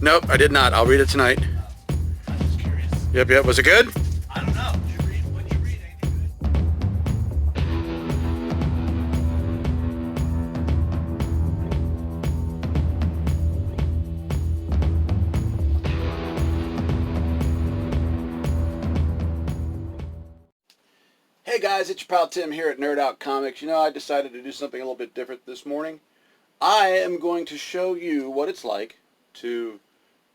Nope, I did not. I'll read it tonight. I'm just curious. Yep. Was it good? I don't know. Did you read? What did you read? Anything Hey guys, it's your pal Tim here at Nerd Out Comics. You know, I decided to do something a little bit different this morning. I am going to show you what it's like to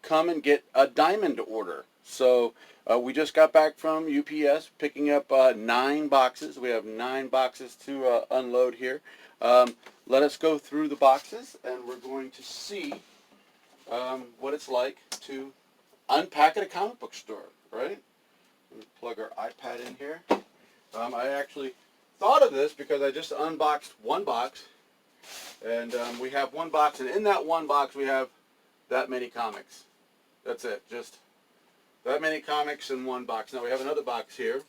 come and get a diamond order. So we just got back from UPS picking up 9 boxes. We have 9 boxes to unload here. Let us go through the boxes and we're going to see what it's like to unpack at a comic book store, right? Let me plug our iPad in here. I actually thought of this because I just unboxed one box, and we have one box, and in that one box we have that many comics. That's it, just that many comics in one box. Now we have another box here.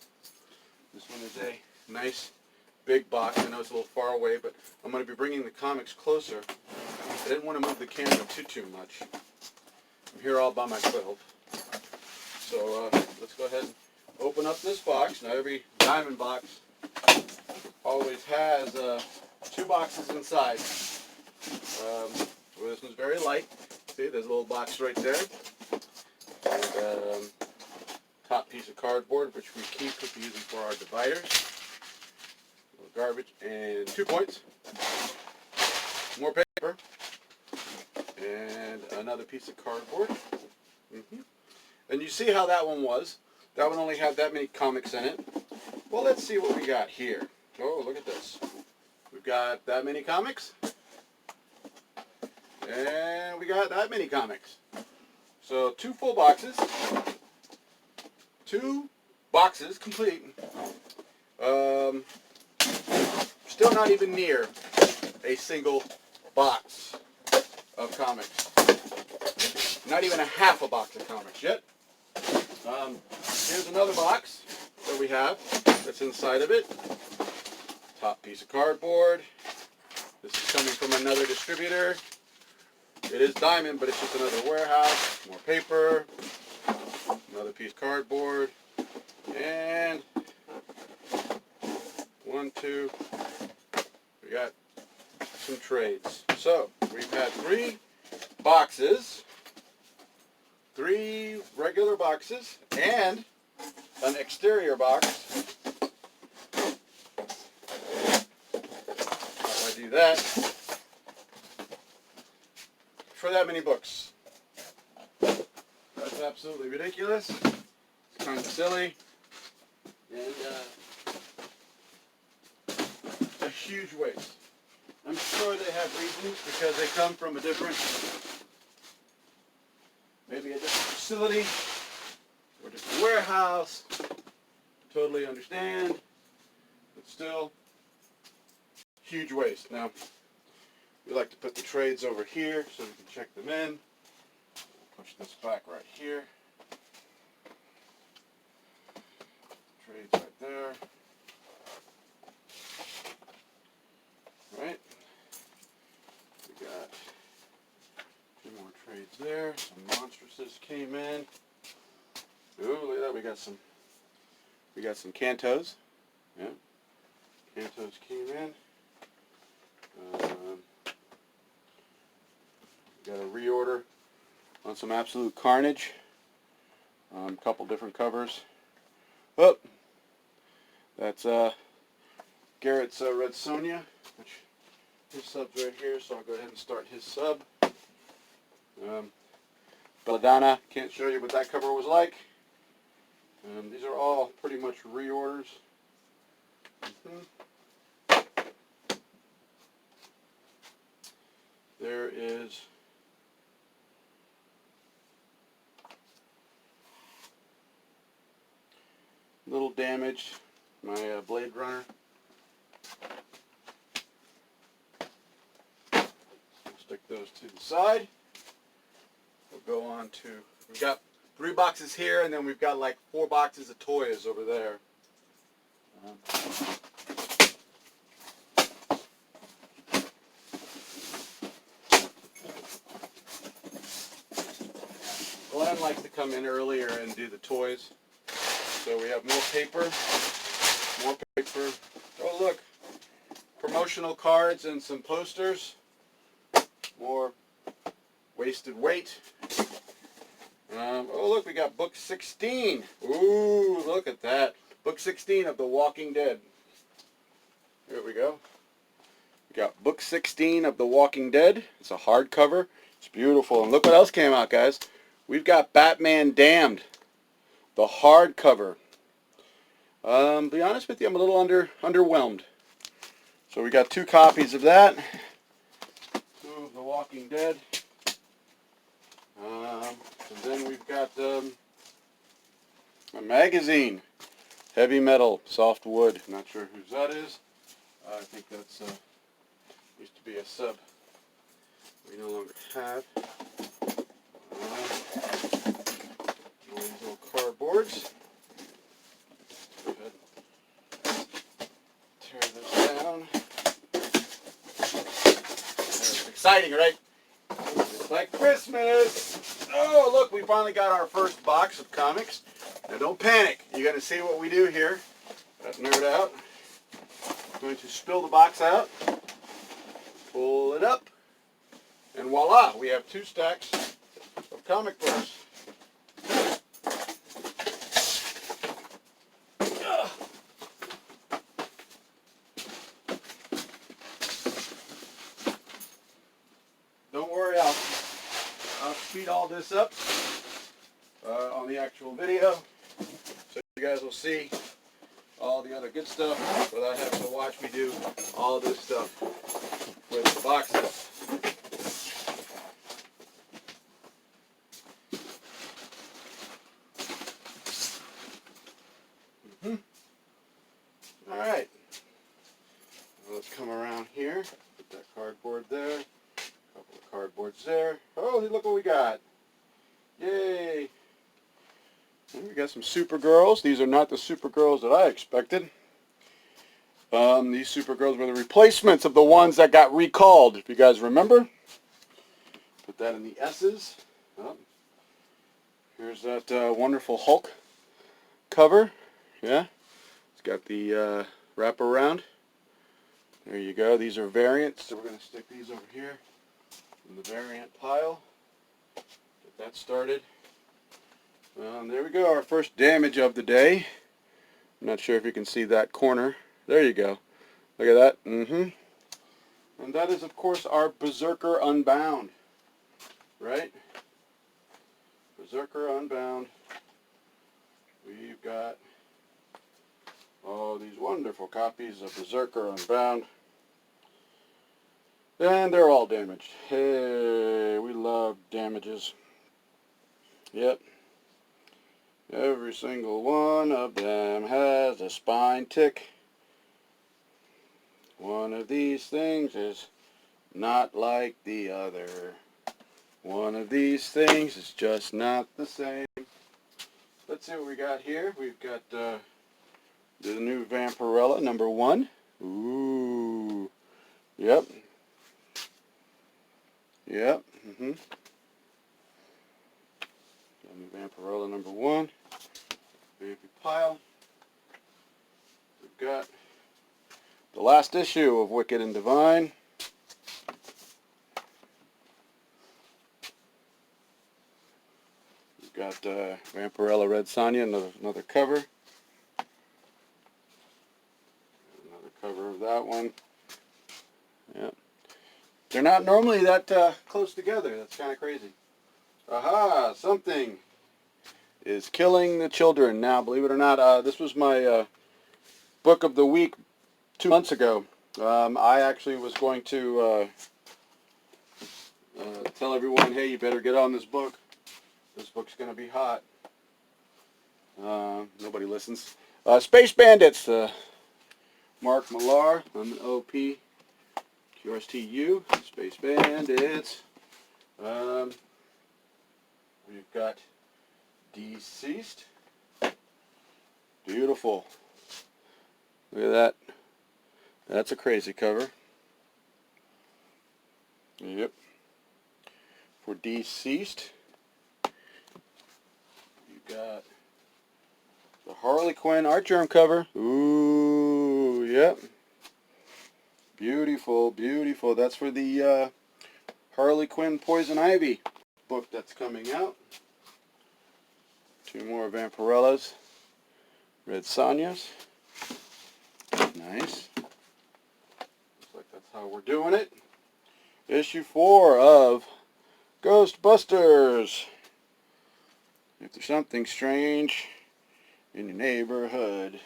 This one is a nice big box. I know it's a little far away, but I'm going to be bringing the comics closer. I didn't want to move the camera too much. I'm here all by myself. So let's go ahead and open up this box. Now every diamond box always has 2 boxes inside. Well, this one's very light. See, there's a little box right there. And top piece of cardboard, which we keep using for our dividers. A little garbage and 2 points. More paper. And another piece of cardboard. And you see how that one was. That one only had that many comics in it. Well, let's see what we got here. Oh, look at this. We've got that many comics. And we got that many comics. So 2 full boxes. 2 boxes complete. Still not even near a single box of comics. Not even a half a box of comics yet. Here's another box that we have that's inside of it. Top piece of cardboard. This is coming from another distributor. It is diamond, but it's just another warehouse. More paper. Another piece of cardboard. And 1, 2. We got some trades. So we've had 3 boxes. 3 regular boxes and an exterior box. How do I do that? For that many books. That's absolutely ridiculous. It's kind of silly. And a huge waste. I'm sure they have reasons because they come from a different, maybe a different facility or different warehouse. Totally understand, but still, huge waste. Now, we like to put the trades over here so we can check them in. Push this back right here. Trades right there. Right. We got 2 more trades there. Some monstresses came in. Ooh, look at that. We got some Cantos. Yeah. Cantos came in. We got a reorder on some Absolute Carnage. A couple different covers. Oh, that's Garrett's Red Sonja, which his sub's right here, so I'll go ahead and start his sub. Belladonna, can't show you what that cover was like. These are all pretty much reorders. There is a little damage, my Blade Runner. I'll stick those to the side. We'll go on to, we've got 3 boxes here, and then we've got like 4 boxes of toys over there. Glenn likes to come in earlier and do the toys. So we have more paper. More paper. Oh, look. Promotional cards and some posters. More wasted weight. Oh, look, we got book 16. Ooh, look at that. Book 16 of The Walking Dead. Here we go. We got book 16 of The Walking Dead. It's a hardcover. It's beautiful. And look what else came out, guys. We've got Batman Damned, the hardcover. Be honest with you, I'm a little underwhelmed. So we got 2 copies of that. 2 of The Walking Dead. And then we've got a magazine. Heavy Metal, Soft Wood. Not sure whose that is. I think that's used to be a sub we no longer have. All these little cardboards. Go ahead. Tear this down. It's exciting, right? It's like Christmas. Oh, look, we finally got our first box of comics. Now don't panic. You're going to see what we do here at Nerd Out. I'm going to spill the box out, pull it up, and voila, we have 2 stacks of comic books. Don't worry, I'll speed all this up on the actual video, so you guys will see all the other good stuff without having to watch me do all this stuff with the boxes. Alright, let's come around here, put that cardboard there, a couple of cardboards there. Oh, look what we got. Yay! And we got some Supergirls. These are not the Supergirls that I expected. These Supergirls were the replacements of the ones that got recalled, if you guys remember. Put that in the S's. Oh. Here's that wonderful Hulk cover. Yeah. It's got the wraparound. There you go. These are variants, so we're going to stick these over here in the variant pile. Get that started. There we go, our first damage of the day. I'm not sure if you can see that corner. There you go. Look at that. And that is, of course, our Berserker Unbound. Right? Berserker Unbound. We've got all these wonderful copies of Berserker Unbound. And they're all damaged. Hey, we love damages. Yep. Every single one of them has a spine tick. One of these things is not like the other. One of these things is just not the same. Let's see what we got here. We've got the new Vampirella #1. Ooh. Yep. Yep. Got new Vampirella #1. Vampy pile. We've got the last issue of Wicked and Divine. We've got Vampirella Red Sonja, another cover. Another cover of that one. Yep. They're not normally that close together. That's kind of crazy. Aha! Something is killing the children. Now, believe it or not, this was my book of the week 2 months ago. I actually was going to tell everyone, hey, you better get on this book. This book's going to be hot. Nobody listens. Space Bandits. Mark Millar. I'm an OP. QRSTU. Space Bandits. We've got Deceased. Beautiful. Look at that. That's a crazy cover. Yep. For Deceased. got the Harley Quinn art germ cover. Ooh, yep. Beautiful, beautiful. That's for the Harley Quinn Poison Ivy book that's coming out. Two more Vampirellas. Red Sonjas. Nice. Looks like that's how we're doing it. Issue 4 of Ghostbusters. If there's something strange in your neighborhood,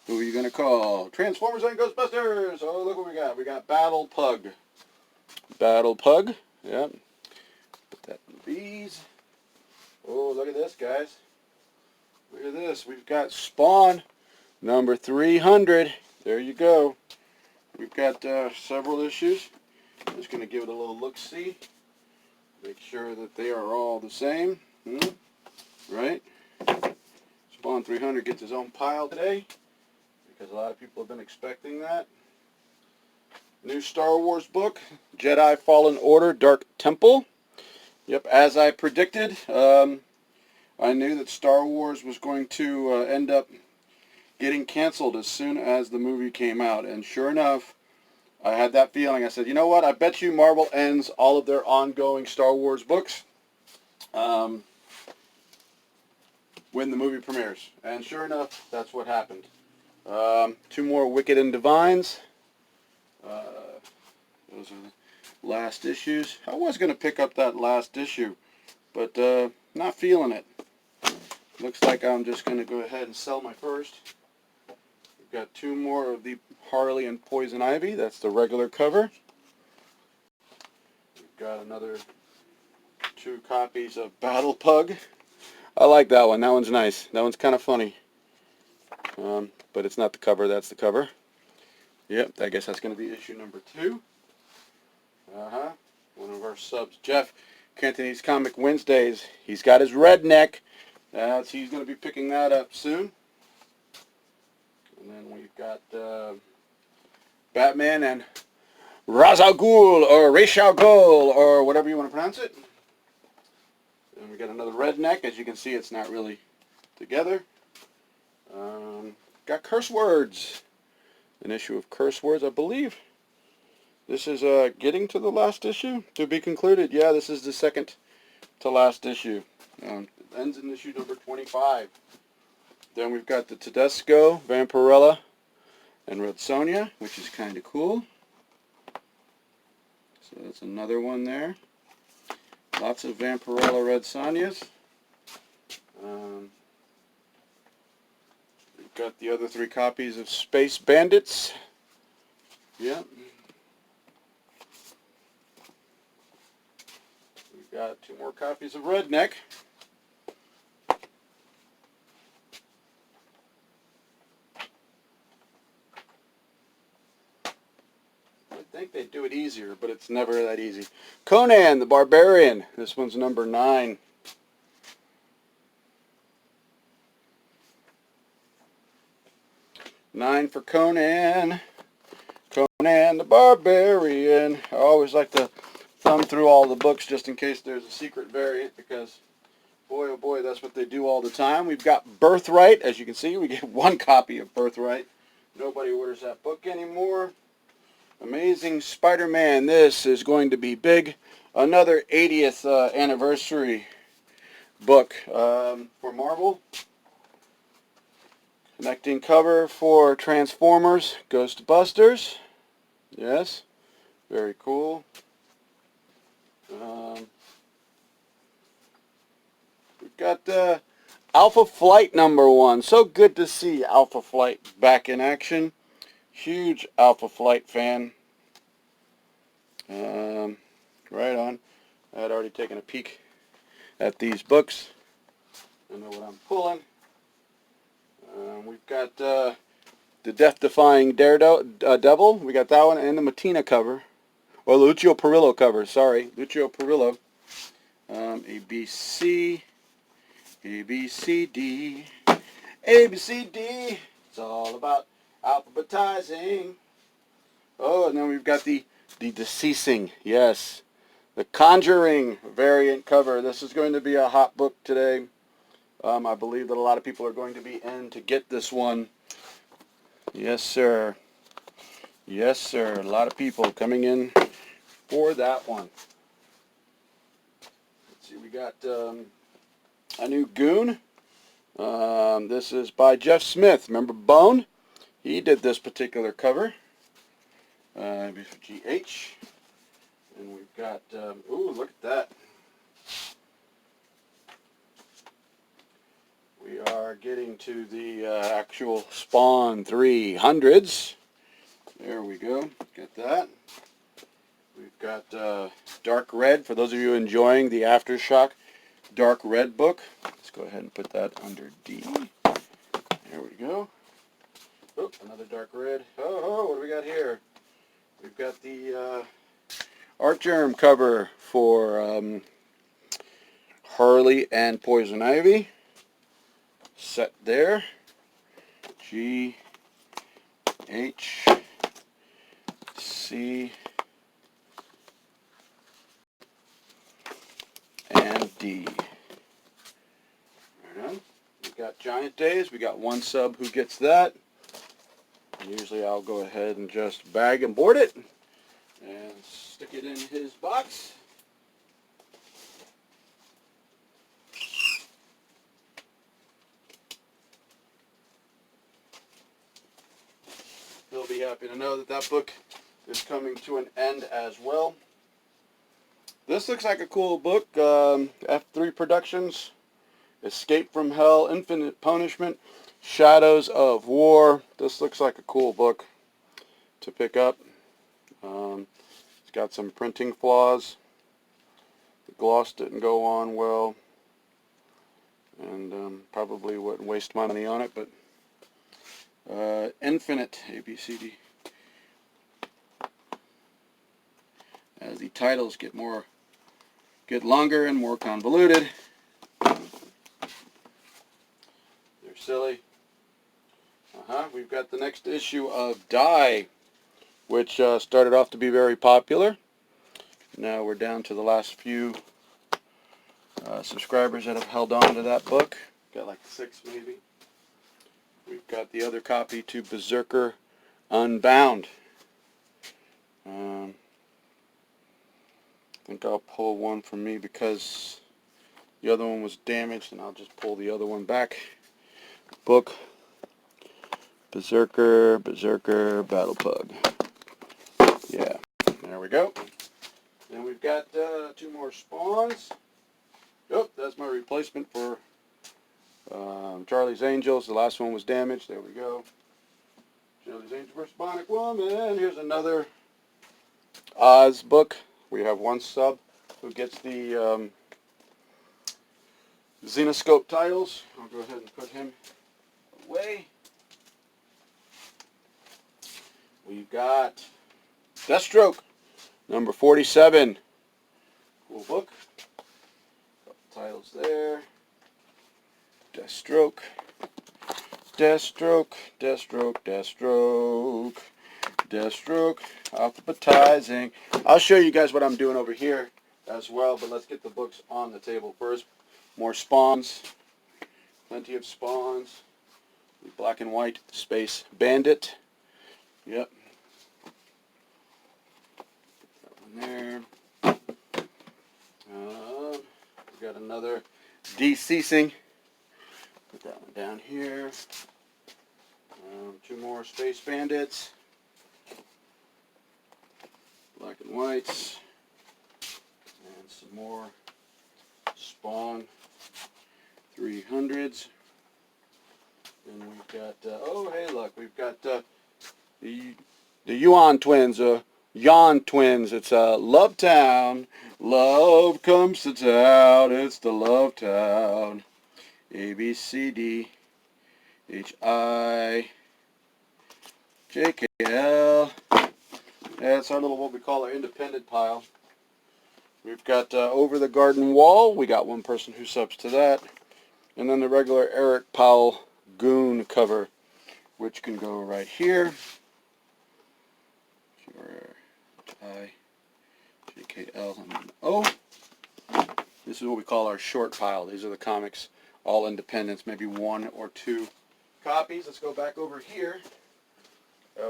who are you going to call? Transformers and Ghostbusters! Oh, look what we got. We got Battle Pug. Battle Pug. Yep. Put that in these. Oh, look at this, guys. Look at this. We've got Spawn, number 300. There you go. We've got several issues. I'm just going to give it a little look-see. Make sure that they are all the same. Right? Spawn 300 gets his own pile today, because a lot of people have been expecting that. New Star Wars book, Jedi Fallen Order, Dark Temple. Yep, as I predicted, I knew that Star Wars was going to end up getting canceled as soon as the movie came out. And sure enough, I had that feeling. I said, you know what? I bet you Marvel ends all of their ongoing Star Wars books when the movie premieres. And sure enough, that's what happened. Two more Wicked and Divines. Those are the last issues. I was going to pick up that last issue, but not feeling it. Looks like I'm just going to go ahead and sell my first. We've got two more of the Harley and Poison Ivy. That's the regular cover. We've got another 2 copies of Battle Pug. I like that one. That one's nice. That one's kind of funny. But it's not the cover. That's the cover. Yep, I guess that's going to be issue number 2. One of our subs, Jeff, Cantonese Comic Wednesdays. He's got his redneck. So he's going to be picking that up soon. And then we've got Batman and Ra's al Ghul, or Ra's al Ghul, or whatever you want to pronounce it. And we got another redneck. As you can see, it's not really together. Got Curse Words. An issue of Curse Words, I believe. This is getting to the last issue to be concluded. Yeah, this is the second to last issue. It ends in issue number 25. Then we've got the Tedesco, Vampirella, and Red Sonja, which is kind of cool. So that's another one there. Lots of Vampirella Red Sonjas. We've got the other 3 copies of Space Bandits. Yep. We've got 2 more copies of Redneck. I think they do it easier, but it's never that easy. Conan the Barbarian. This one's number 9. Nine for Conan. Conan the Barbarian. I always like to thumb through all the books just in case there's a secret variant, because boy oh boy, that's what they do all the time. We've got Birthright. As you can see, we get 1 copy of Birthright. Nobody orders that book anymore. Amazing Spider-Man. This is going to be big. Another 80th anniversary book for Marvel. Connecting cover for Transformers, Ghostbusters. Yes, very cool. We've got Alpha Flight number 1. So good to see Alpha Flight back in action. Huge Alpha Flight fan. Right on. I had already taken a peek at these books. I know what I'm pulling. We've got the Death-Defying Devil. We got that one, and the Mattina cover. Or Lucio Perillo cover, sorry. Lucio Perillo. A, B, C. A, B, C, D. A, B, C, D. It's all about alphabetizing. Oh, and then we've got the Deceasing. Yes. The Conjuring variant cover. This is going to be a hot book today. I believe that a lot of people are going to be in to get this one. Yes, sir. Yes, sir. A lot of people coming in for that one. Let's see, we got a new Goon. This is by Jeff Smith. Remember Bone? He did this particular cover. GH. And we've got, ooh, look at that. We are getting to the actual Spawn 300s. There we go. Got that. We've got Dark Red. For those of you enjoying the Aftershock Dark Red book, let's go ahead and put that under D. There we go. Oh, another Dark Red. Oh, what do we got here? We've got the Art Germ cover for Harley and Poison Ivy. Set there. G, H, C, and D. Right on. We've got Giant Days. We got one sub who gets that. Usually I'll go ahead and just bag and board it and stick it in his box. He'll be happy to know that that book is coming to an end as well. This looks like a cool book. F3 Productions, Escape from Hell, Infinite Punishment, Shadows of War. This looks like a cool book to pick up. It's got some printing flaws. The gloss didn't go on well, and probably wouldn't waste my money on it, but Infinite, ABCD. As the titles get longer and more convoluted. They're silly. We've got the next issue of Die, which started off to be very popular. Now we're down to the last few subscribers that have held on to that book. Got like 6 maybe. We've got the other copy to Berserker Unbound. I think I'll pull one from me because the other one was damaged, and I'll just pull the other one back. Book, Berserker, Battle Pug. Yeah, there we go. Then we've got 2 more Spawns. Oh, that's my replacement for Charlie's Angels. The last one was damaged. There we go. Charlie's Angels vs. Bionic Woman. Here's another Oz book. We have one sub who gets the Xenoscope titles. I'll go ahead and put him away. We've got Deathstroke, number 47. Cool book. Couple titles there. Deathstroke, Deathstroke, Deathstroke, Deathstroke, Deathstroke, alphabetizing. I'll show you guys what I'm doing over here as well, but let's get the books on the table first. More Spawns, plenty of Spawns. Black and White Space Bandit. Yep. That one there. We got another Deceasing. Put that one down here. 2 more Space Bandits. Black and Whites. And some more Spawn 300s. And we've got, oh hey look, we've got the Yuan twins, Yon twins. It's Love Town. Love comes to town. It's the Love Town. A, B, C, D, H, I, J, K, L. That's our little, what we call our independent pile. We've got Over the Garden Wall. We got one person who subs to that. And then the regular Eric Powell Goon cover, which can go right here. I, J, K, L, and O. This is what we call our short pile. These are the comics all independents, maybe 1 or 2 copies. Let's go back over here.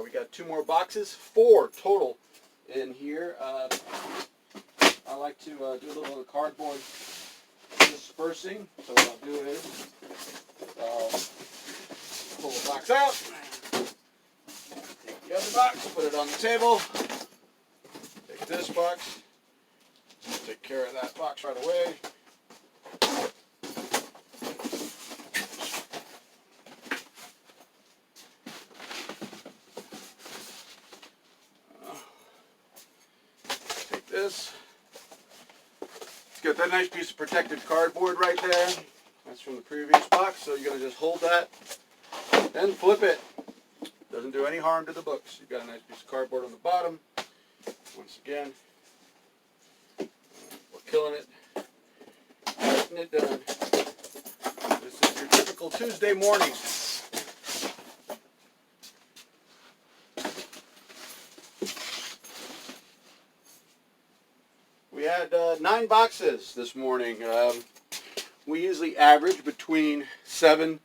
We got 2 more boxes, 4 total in here. I like to do a little cardboard dispersing. So what I'll do is I'll pull the box out, take the other box, put it on the table, take this box, take care of that box right away. Take this. It's got that nice piece of protected cardboard right there. That's from the previous box, so you're going to just hold that and flip it. Doesn't do any harm to the books. You've got a nice piece of cardboard on the bottom. Once again, we're killing it. Getting it done. This is your typical Tuesday morning. We had 9 boxes this morning. We usually average between 7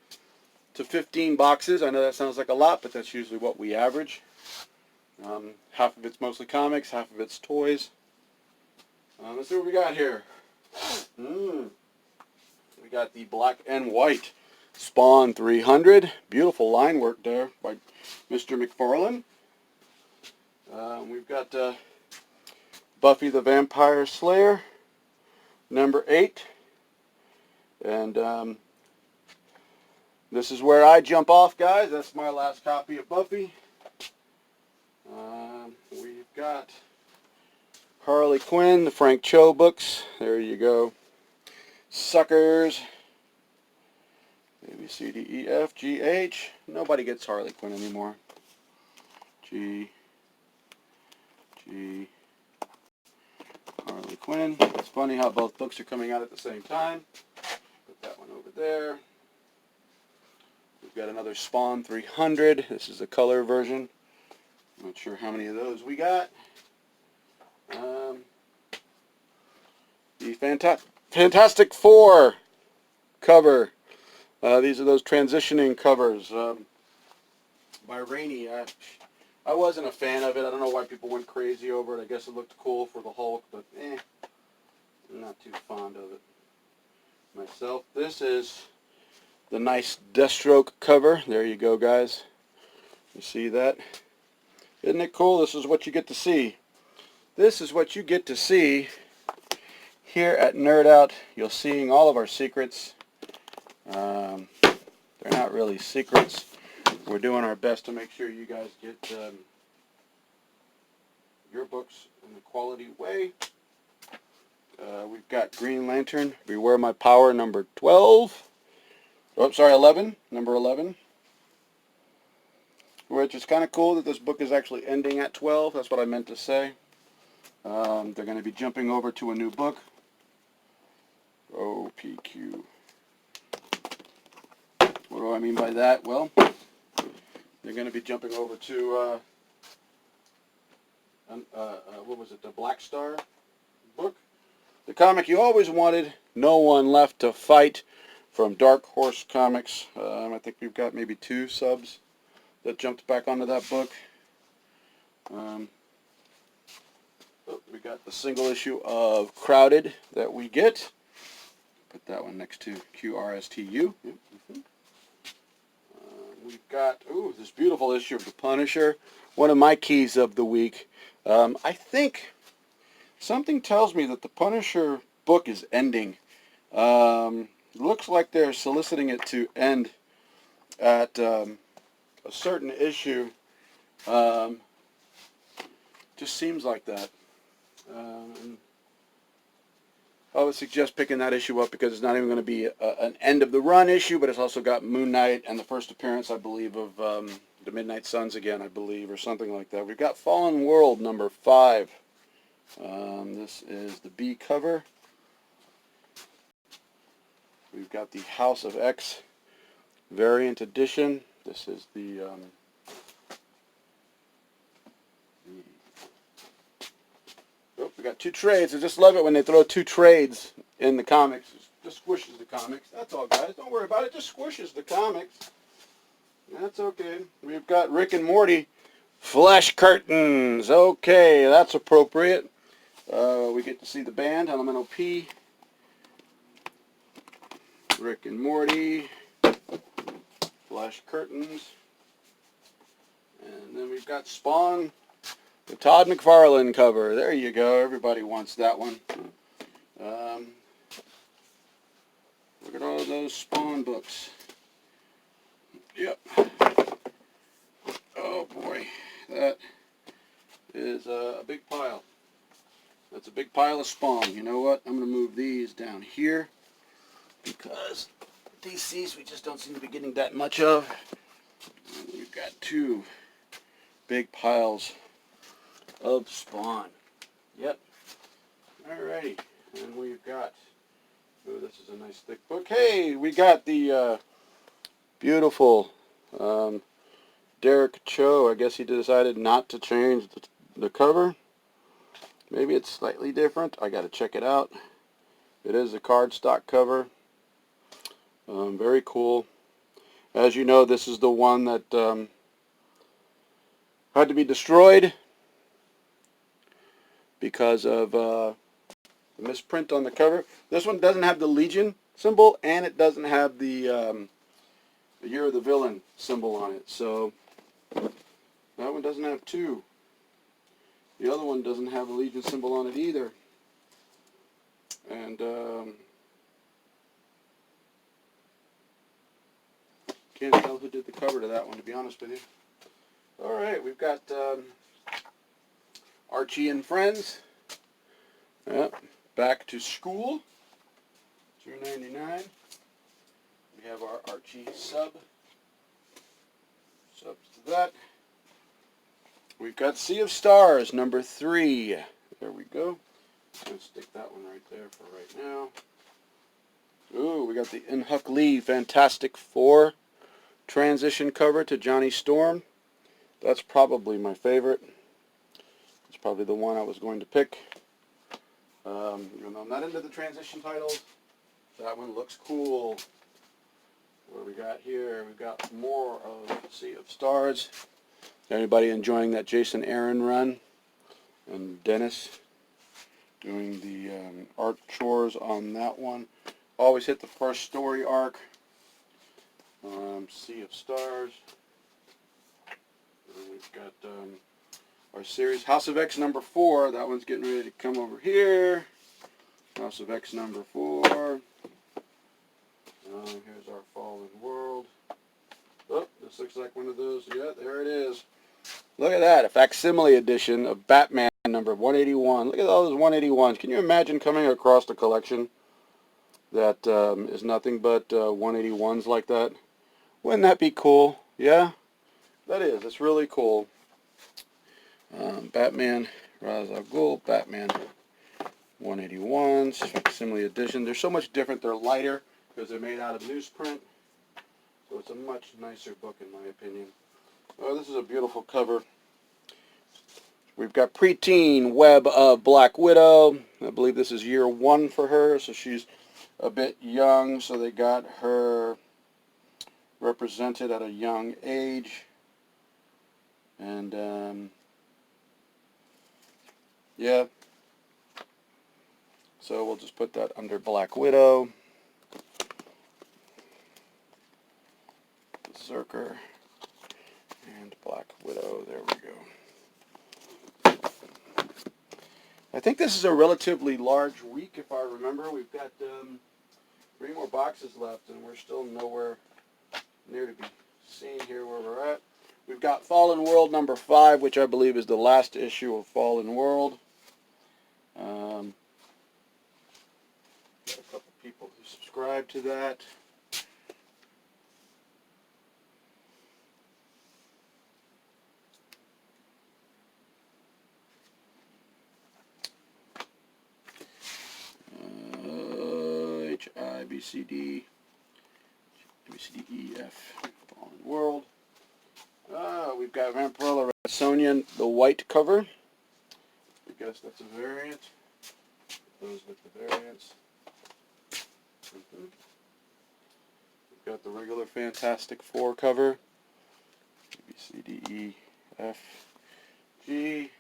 to 15 boxes. I know that sounds like a lot, but that's usually what we average. Half of it's mostly comics, half of it's toys. Let's see what we got here. We got the black and white Spawn 300. Beautiful line work there by Mr. McFarlane. We've got Buffy the Vampire Slayer, number 8. And this is where I jump off, guys. That's my last copy of Buffy. We've got Harley Quinn, the Frank Cho books. There you go. Suckers. A, B, C, D, E, F, G, H. Nobody gets Harley Quinn anymore. G, Harley Quinn. It's funny how both books are coming out at the same time. Put that one over there. We've got another Spawn 300. This is a color version. Not sure how many of those we got. The Fantastic Four cover. These are those transitioning covers by Rainey. I wasn't a fan of it. I don't know why people went crazy over it. I guess it looked cool for the Hulk, but I'm not too fond of it myself. This is the nice Deathstroke cover. There you go, guys. You see that? Isn't it cool? This is what you get to see. This is what you get to see here at Nerd Out. You're seeing all of our secrets. They're not really secrets. We're doing our best to make sure you guys get your books in a quality way. We've got Green Lantern, Beware My Power, number 12. Oh, sorry, 11. Number 11. Which is kind of cool that this book is actually ending at 12. That's what I meant to say. They're going to be jumping over to a new book. OPQ. What do I mean by that? Well, they're going to be jumping over to, what was it, the Black Star book? The comic you always wanted, No One Left to Fight, from Dark Horse Comics. I think we've got maybe 2 subs that jumped back onto that book. We got the single issue of Crowded that we get. Put that one next to QRSTU. We've got, this beautiful issue of The Punisher. One of my keys of the week. I think something tells me that The Punisher book is ending. Looks like they're soliciting it to end at a certain issue. Just seems like that. I would suggest picking that issue up because it's not even going to be an end of the run issue, but it's also got Moon Knight and the first appearance, I believe, of the Midnight Suns again, I believe, or something like that. We've got Fallen World number 5. This is the B cover. We've got the House of X variant edition. This is the we got 2 trades. I just love it when they throw 2 trades in the comics. just squishes the comics. That's all, guys. Don't worry about it. Just squishes the comics. That's okay. We've got Rick and Morty flesh curtains. Okay, that's appropriate. We get to see the band, Elemental P. Rick and Morty flesh curtains. And then we've got Spawn, the Todd McFarlane cover. There you go. Everybody wants that one. Look at all those Spawn books. Yep. Oh boy, that is a big pile. That's a big pile of Spawn. You know what? I'm going to move these down here because DCs we just don't seem to be getting that much of. And we've got two big piles of Spawn. Yep. Alrighty. And we've got, oh, this is a nice thick book. Hey, we got the beautiful Derek Cho. I guess he decided not to change the cover. Maybe it's slightly different. I got to check it out. It is a cardstock cover. Very cool. As you know, this is the one that had to be destroyed because of the misprint on the cover. This one doesn't have the Legion symbol, and it doesn't have the Year of the Villain symbol on it. So that one doesn't have two. The other one doesn't have a Legion symbol on it either. And can't tell who did the cover to that one, to be honest with you. Alright, we've got Archie and Friends. Yep. Back to School. $2.99. We have our Archie subs to that. We've got Sea of Stars, number 3. There we go. I'm going to stick that one right there for right now. Ooh, we got the Inhuck Lee Fantastic Four transition cover to Johnny Storm. That's probably my favorite. It's probably the one I was going to pick. Even though I'm not into the transition titles, that one looks cool. What do we got here? We've got more of Sea of Stars. Anybody enjoying that Jason Aaron run? And Dennis doing the art chores on that one. Always hit the first story arc. Sea of Stars. And we've got our series House of X number 4. That one's getting ready to come over here. House of X number 4. Here's our Fallen World. Oh, this looks like one of those. Yeah, there it is. Look at that, a facsimile edition of Batman number 181. Look at all those 181s. Can you imagine coming across a collection that is nothing but 181s like that? Wouldn't that be cool? Yeah, that is. It's really cool. Batman, Ra's al Ghul, Batman 181s, facsimile edition. They're so much different. They're lighter because they're made out of newsprint. So it's a much nicer book in my opinion. Oh, this is a beautiful cover. We've got Preteen Web of Black Widow. I believe this is year 1 for her, so she's a bit young, so they got her represented at a young age. And, yeah. So we'll just put that under Black Widow. Berserker. And Black Widow, there we go. I think this is a relatively large week, if I remember. We've got 3 more boxes left, and we're still nowhere near to be seen here where we're at. We've got Fallen World number 5, which I believe is the last issue of Fallen World. Got a couple people who subscribe to that. B, C, D, E, F, Fallen World. We've got Vampirella Red Sonja, the white cover. I guess that's a variant. Those with the variants. We've got the regular Fantastic Four cover. A, B, C, D, E, F, G.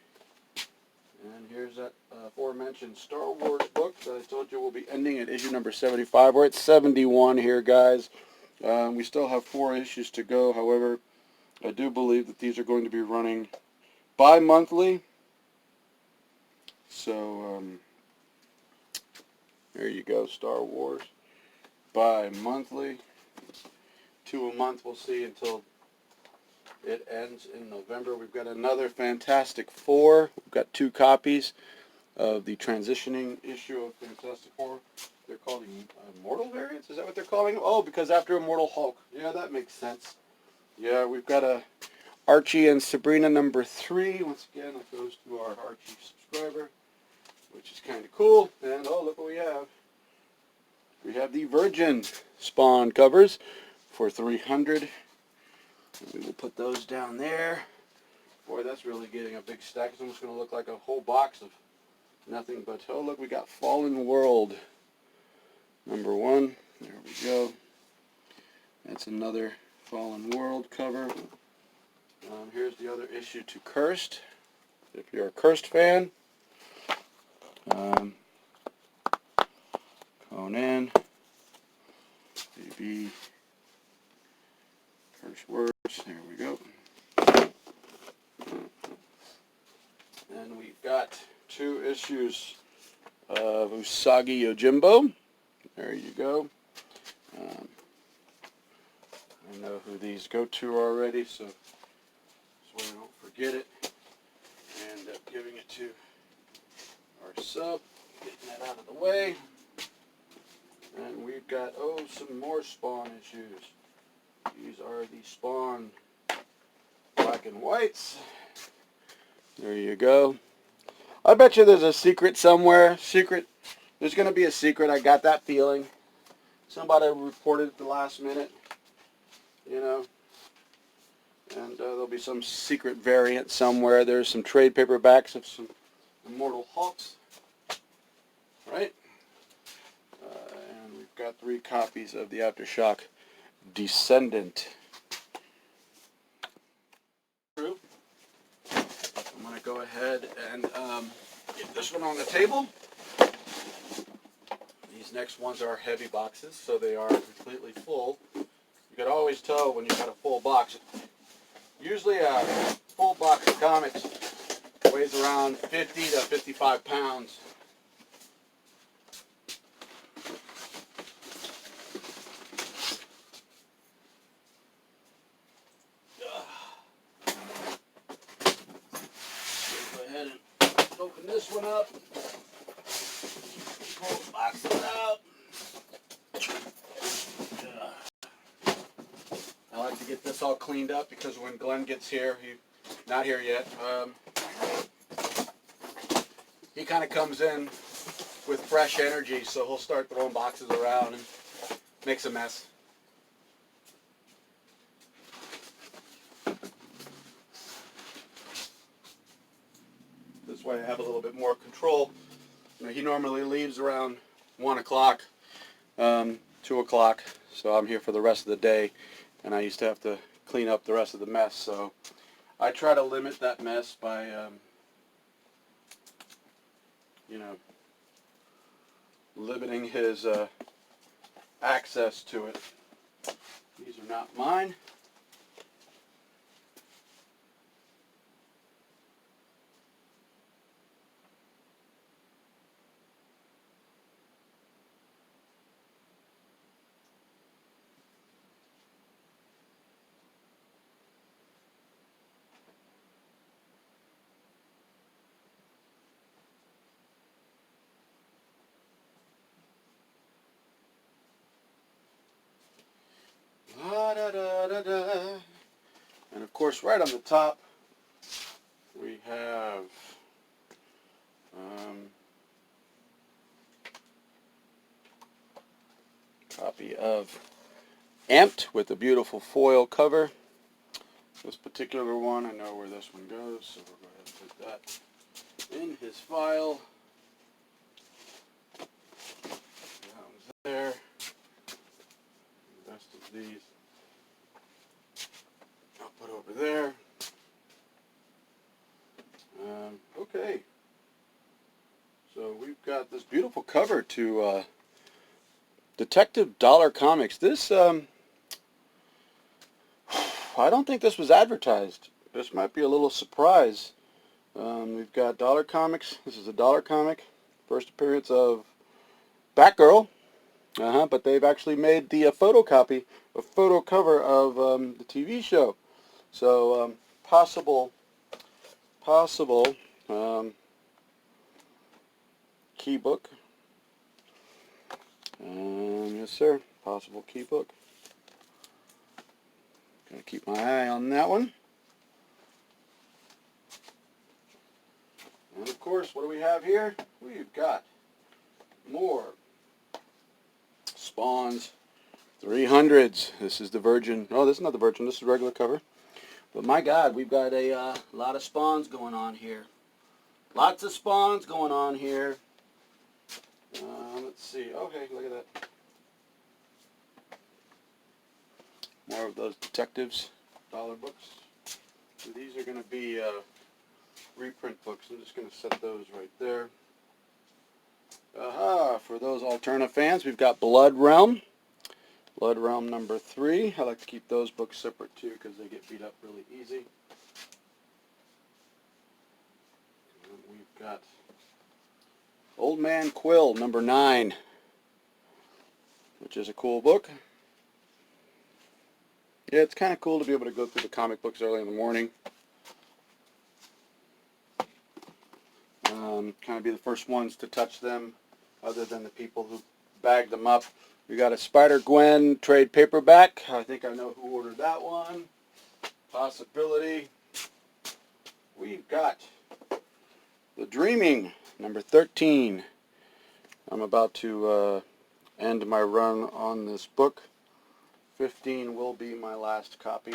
And here's that aforementioned Star Wars book that I told you will be ending at issue number 75. We're at 71 here, guys. We still have 4 issues to go. However, I do believe that these are going to be running bi-monthly. So, there you go, Star Wars. Bi-monthly. 2 a month, we'll see until it ends in November. We've got another Fantastic Four. We've got 2 copies of the transitioning issue of Fantastic Four. They're called Immortal variants? Is that what they're calling them? Oh, because after Immortal Hulk. Yeah, that makes sense. Yeah, we've got a Archie and Sabrina number 3. Once again, that goes to our Archie subscriber, which is kind of cool. And oh, look what we have. We have the Virgin Spawn covers for $300. We will put those down there. Boy, that's really getting a big stack. It's almost going to look like a whole box of nothing but, oh look, we got Fallen World number 1. There we go. That's another Fallen World cover. Here's the other issue to Cursed, if you're a Cursed fan. Conan, BB, Cursed Words, there we go. And we've got 2 issues of Usagi Yojimbo. There you go. I know who these go to already, so I don't forget it. And end up giving it to our sub, getting that out of the way. And we've got, oh, some more Spawn issues. These are the Spawn black and whites. There you go. I bet you there's a secret somewhere. There's going to be a secret. I got that feeling. Somebody reported at the last minute, you know. And there'll be some secret variant somewhere. There's some trade paperbacks of some Immortal Hulks. Right? And we've got 3 copies of the Aftershock Descendant. True. I'm going to go ahead and get this one on the table. These next ones are heavy boxes, so they are completely full. You can always tell when you've got a full box. Usually a full box of comics weighs around 50 to 55 pounds. Go ahead and open this one up. Pull the boxes out. I like to get this all cleaned up because when Glenn gets here, he's not here yet, he kind of comes in with fresh energy, so he'll start throwing boxes around and makes a mess. This way I have a little bit more control. You know, he normally leaves around 1 o'clock, 2 o'clock, so I'm here for the rest of the day, and I used to have to clean up the rest of the mess, so I try to limit that mess by, you know, limiting his access to it. These are not mine. And of course, right on the top, we have copy of Amped with a beautiful foil cover. This particular one, I know where this one goes, so we'll go ahead and put that in his file. That one's there. these I'll put over there. Okay. So we've got this beautiful cover to Detective Dollar Comics. This, I don't think this was advertised. This might be a little surprise. We've got Dollar Comics. This is a Dollar comic. First appearance of Batgirl. But they've actually made the photocopy, a photo cover of the TV show. So possible key book. Yes, sir. Possible key book. Gotta keep my eye on that one. And of course, what do we have here? We've got more Spawns 300s. This is the Virgin. Oh, this is not the Virgin. This is the regular cover. But my God, we've got a lot of Spawns going on here. Lots of Spawns going on here. Let's see. Okay, look at that. More of those Detectives Dollar books. So these are going to be reprint books. I'm just going to set those right there. For those Alterna fans, we've got Blood Realm. Blood Realm number 3. I like to keep those books separate too because they get beat up really easy. And we've got Old Man Quill number 9, which is a cool book. Yeah, it's kind of cool to be able to go through the comic books early in the morning. Kind of be the first ones to touch them other than the people who bagged them up. We got a Spider-Gwen trade paperback. I think I know who ordered that one. Possibility. We've got The Dreaming, number 13. I'm about to end my run on this book. 15 will be my last copy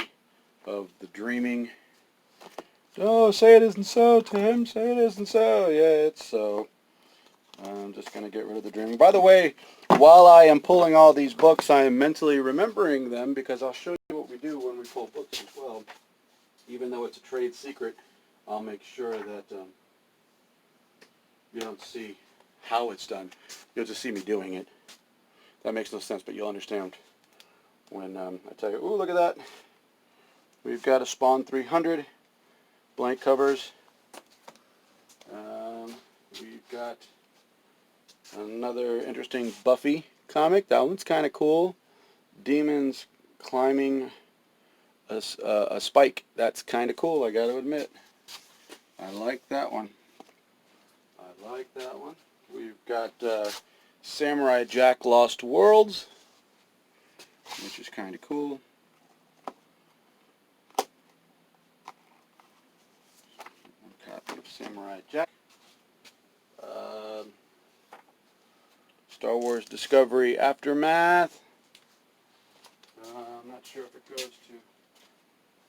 of The Dreaming. Oh, say it isn't so, Tim. Say it isn't so. Yeah, it's so. I'm just going to get rid of The Dreaming. By the way, while I am pulling all these books, I am mentally remembering them because I'll show you what we do when we pull books as well. Even though it's a trade secret, I'll make sure that you don't see how it's done. You'll just see me doing it. That makes no sense, but you'll understand when I tell you, ooh, look at that. We've got a Spawn 300, blank covers. We've got another interesting Buffy comic. That one's kind of cool. Demons climbing a spike. That's kind of cool, I got to admit. I like that one. I like that one. We've got Samurai Jack Lost Worlds, which is kind of cool. One copy of Samurai Jack. Star Wars Discovery Aftermath. I'm not sure if it goes to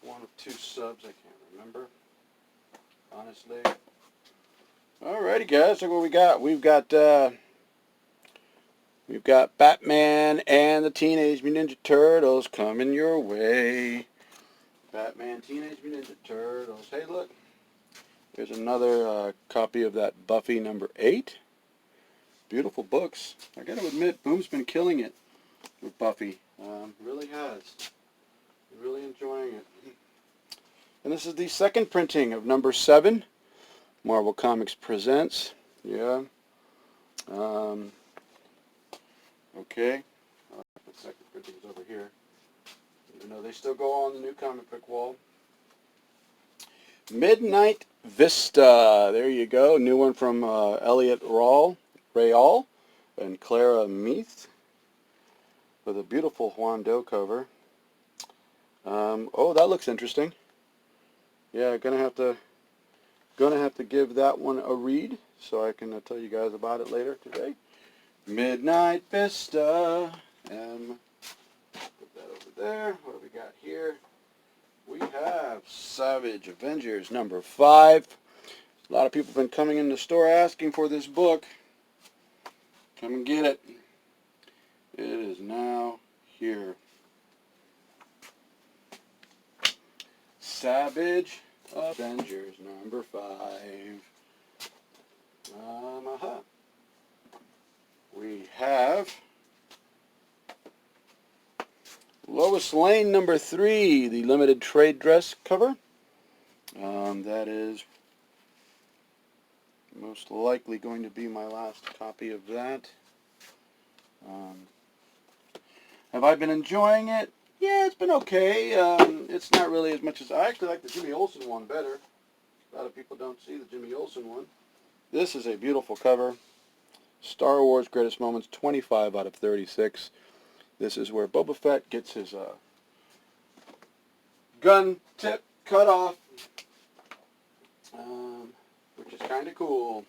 one of 2 subs. I can't remember, honestly. Alrighty, guys. Look what we got. We've got Batman and the Teenage Mutant Ninja Turtles coming your way. Batman, Teenage Mutant Ninja Turtles. Hey, look. Here's another copy of that Buffy number 8. Beautiful books. I got to admit, Boom's been killing it with Buffy. Really has. Really enjoying it. And this is the second printing of number 7. Marvel Comics Presents. Yeah. Okay. The second printing is over here. You know, they still go on the new comic book wall. Midnight Vista. There you go. New one from Elliot Rayall and Clara Meath with a beautiful Juan Doe cover. Oh, that looks interesting. Yeah, gonna have to give that one a read so I can tell you guys about it later today. Midnight Vista. Put that over there. What do we got here? We have Savage Avengers number 5. A lot of people have been coming in the store asking for this book. Come and get it. It is now here. Savage Avengers number 5. We have Lois Lane number 3, the limited trade dress cover. That is most likely going to be my last copy of that. Have I been enjoying it? Yeah, it's been okay. It's not really as much as I actually like the Jimmy Olsen one better. A lot of people don't see the Jimmy Olsen one. This is a beautiful cover. Star Wars Greatest Moments, 25 out of 36. This is where Boba Fett gets his gun tip cut off, which is kind of cool.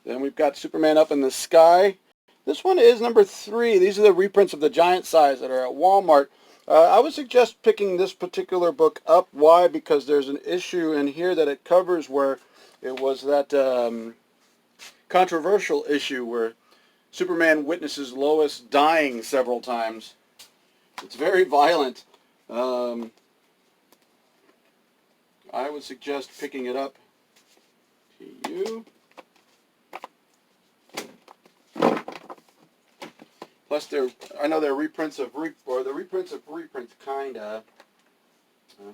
Then we've got Superman Up in the Sky. This one is number 3. These are the reprints of the giant size that are at Walmart. I would suggest picking this particular book up. Why? Because there's an issue in here that it covers where it was that controversial issue where Superman witnesses Lois dying several times. It's very violent. I would suggest picking it up to you. Plus, I know they're reprints of reprints, kinda.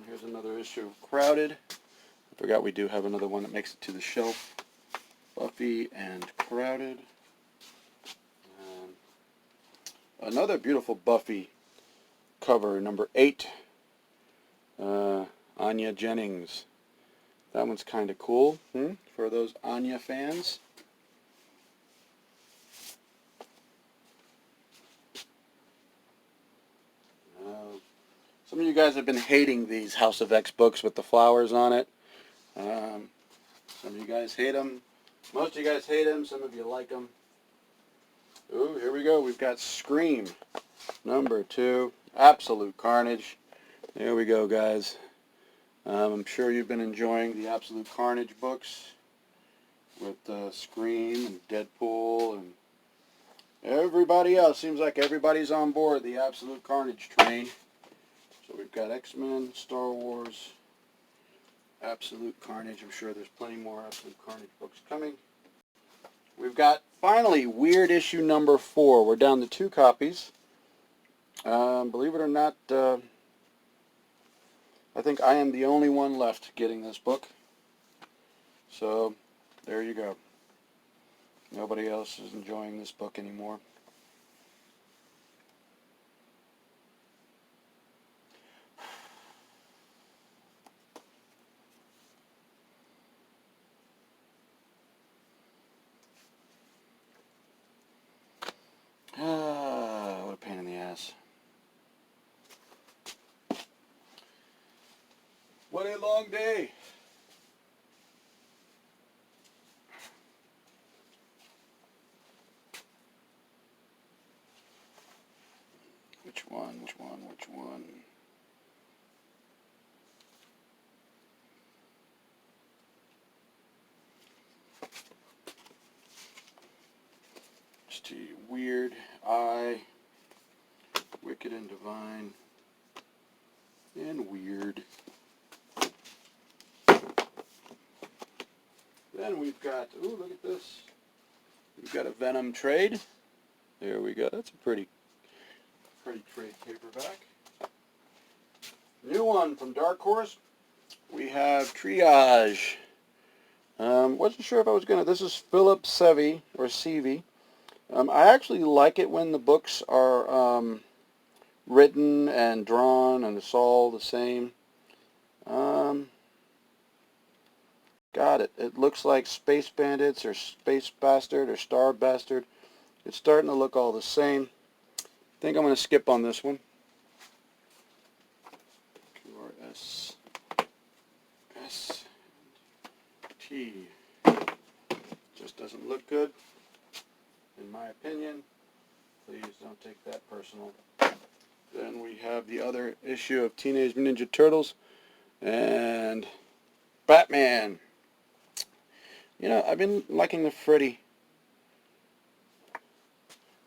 Here's another issue of Crowded. I forgot we do have another one that makes it to the shelf. Buffy and Crowded. Another beautiful Buffy cover, number 8. Anya Jennings. That one's kind of cool for those Anya fans. Some of you guys have been hating these House of X books with the flowers on it. Some of you guys hate them. Most of you guys hate them. Some of you like them. Ooh, here we go. We've got Scream, number 2. Absolute Carnage. There we go, guys. I'm sure you've been enjoying the Absolute Carnage books with Scream and Deadpool and everybody else. Seems like everybody's on board the Absolute Carnage train. So we've got X-Men, Star Wars, Absolute Carnage. I'm sure there's plenty more Absolute Carnage books coming. We've got, finally, Weird issue number 4. We're down to 2 copies. Believe it or not, I think I am the only one left getting this book. So, there you go. Nobody else is enjoying this book anymore. What a pain in the ass. What a long day. Which one? Just Weird, I, Wicked and Divine, and Weird. Then we've got, ooh, look at this. We've got a Venom trade. There we go. That's a pretty trade paperback. New one from Dark Horse. We have Triage. Wasn't sure if I was going to, this is Philip Sevy, or Sevy. I actually like it when the books are written and drawn and it's all the same. Got it. It looks like Space Bandits or Space Bastard or Star Bastard. It's starting to look all the same. I think I'm going to skip on this one. QRS S T. Just doesn't look good, in my opinion. Please don't take that personal. Then we have the other issue of Teenage Mutant Ninja Turtles and Batman. You know, I've been liking the Freddie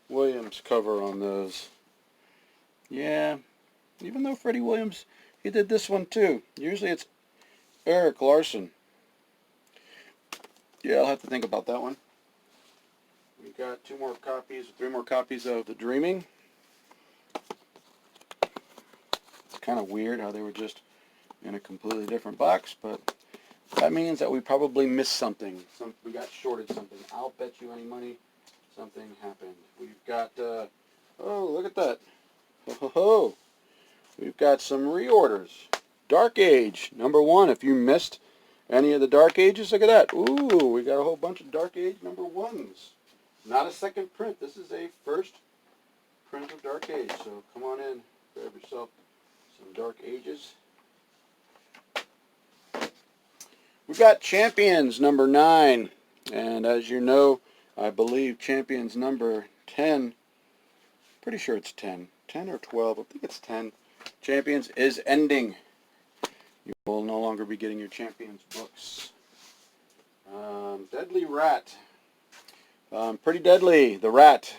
Williams cover on those. Yeah, even though Freddie Williams He did this one too. Usually it's Eric Larson. Yeah, I'll have to think about that one. We got 3 more copies of The Dreaming. It's kind of weird how they were just in a completely different box, but that means that we probably missed something. We got shorted something. I'll bet you any money something happened. We've got, oh, look at that. Ho, ho, ho. We've got some reorders. Dark Age, #1. If you missed any of the Dark Ages, look at that. Ooh, we got a whole bunch of Dark Age #1s. Not a second print. This is a first print of Dark Age. So come on in, grab yourself some Dark Ages. We've got Champions #9. And as you know, I believe Champions #10, pretty sure it's 10. 10 or 12, I think it's 10. Champions is ending. You will no longer be getting your Champions books. Deadly Rat. Pretty Deadly, the Rat.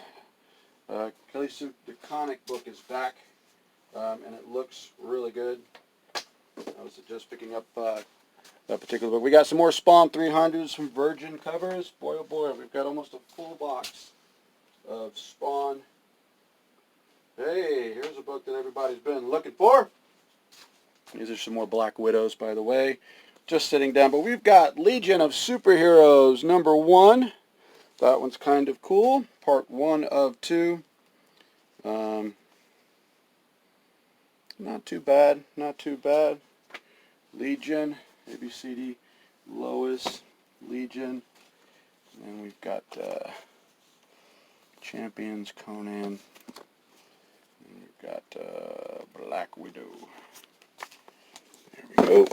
Kelly Sue DeConnick book is back, and it looks really good. I was just picking up that particular book. We got some more Spawn 300s from Virgin covers. Boy, oh boy, we've got almost a full box of Spawn. Hey, here's a book that everybody's been looking for. These are some more Black Widows, by the way. Just sitting down. But we've got Legion of Superheroes #1. That one's kind of cool. Part 1 of 2. Not too bad. Not too bad. Legion, ABCD, Lois, Legion. And then we've got Champions, Conan. And we've got Black Widow. There we go.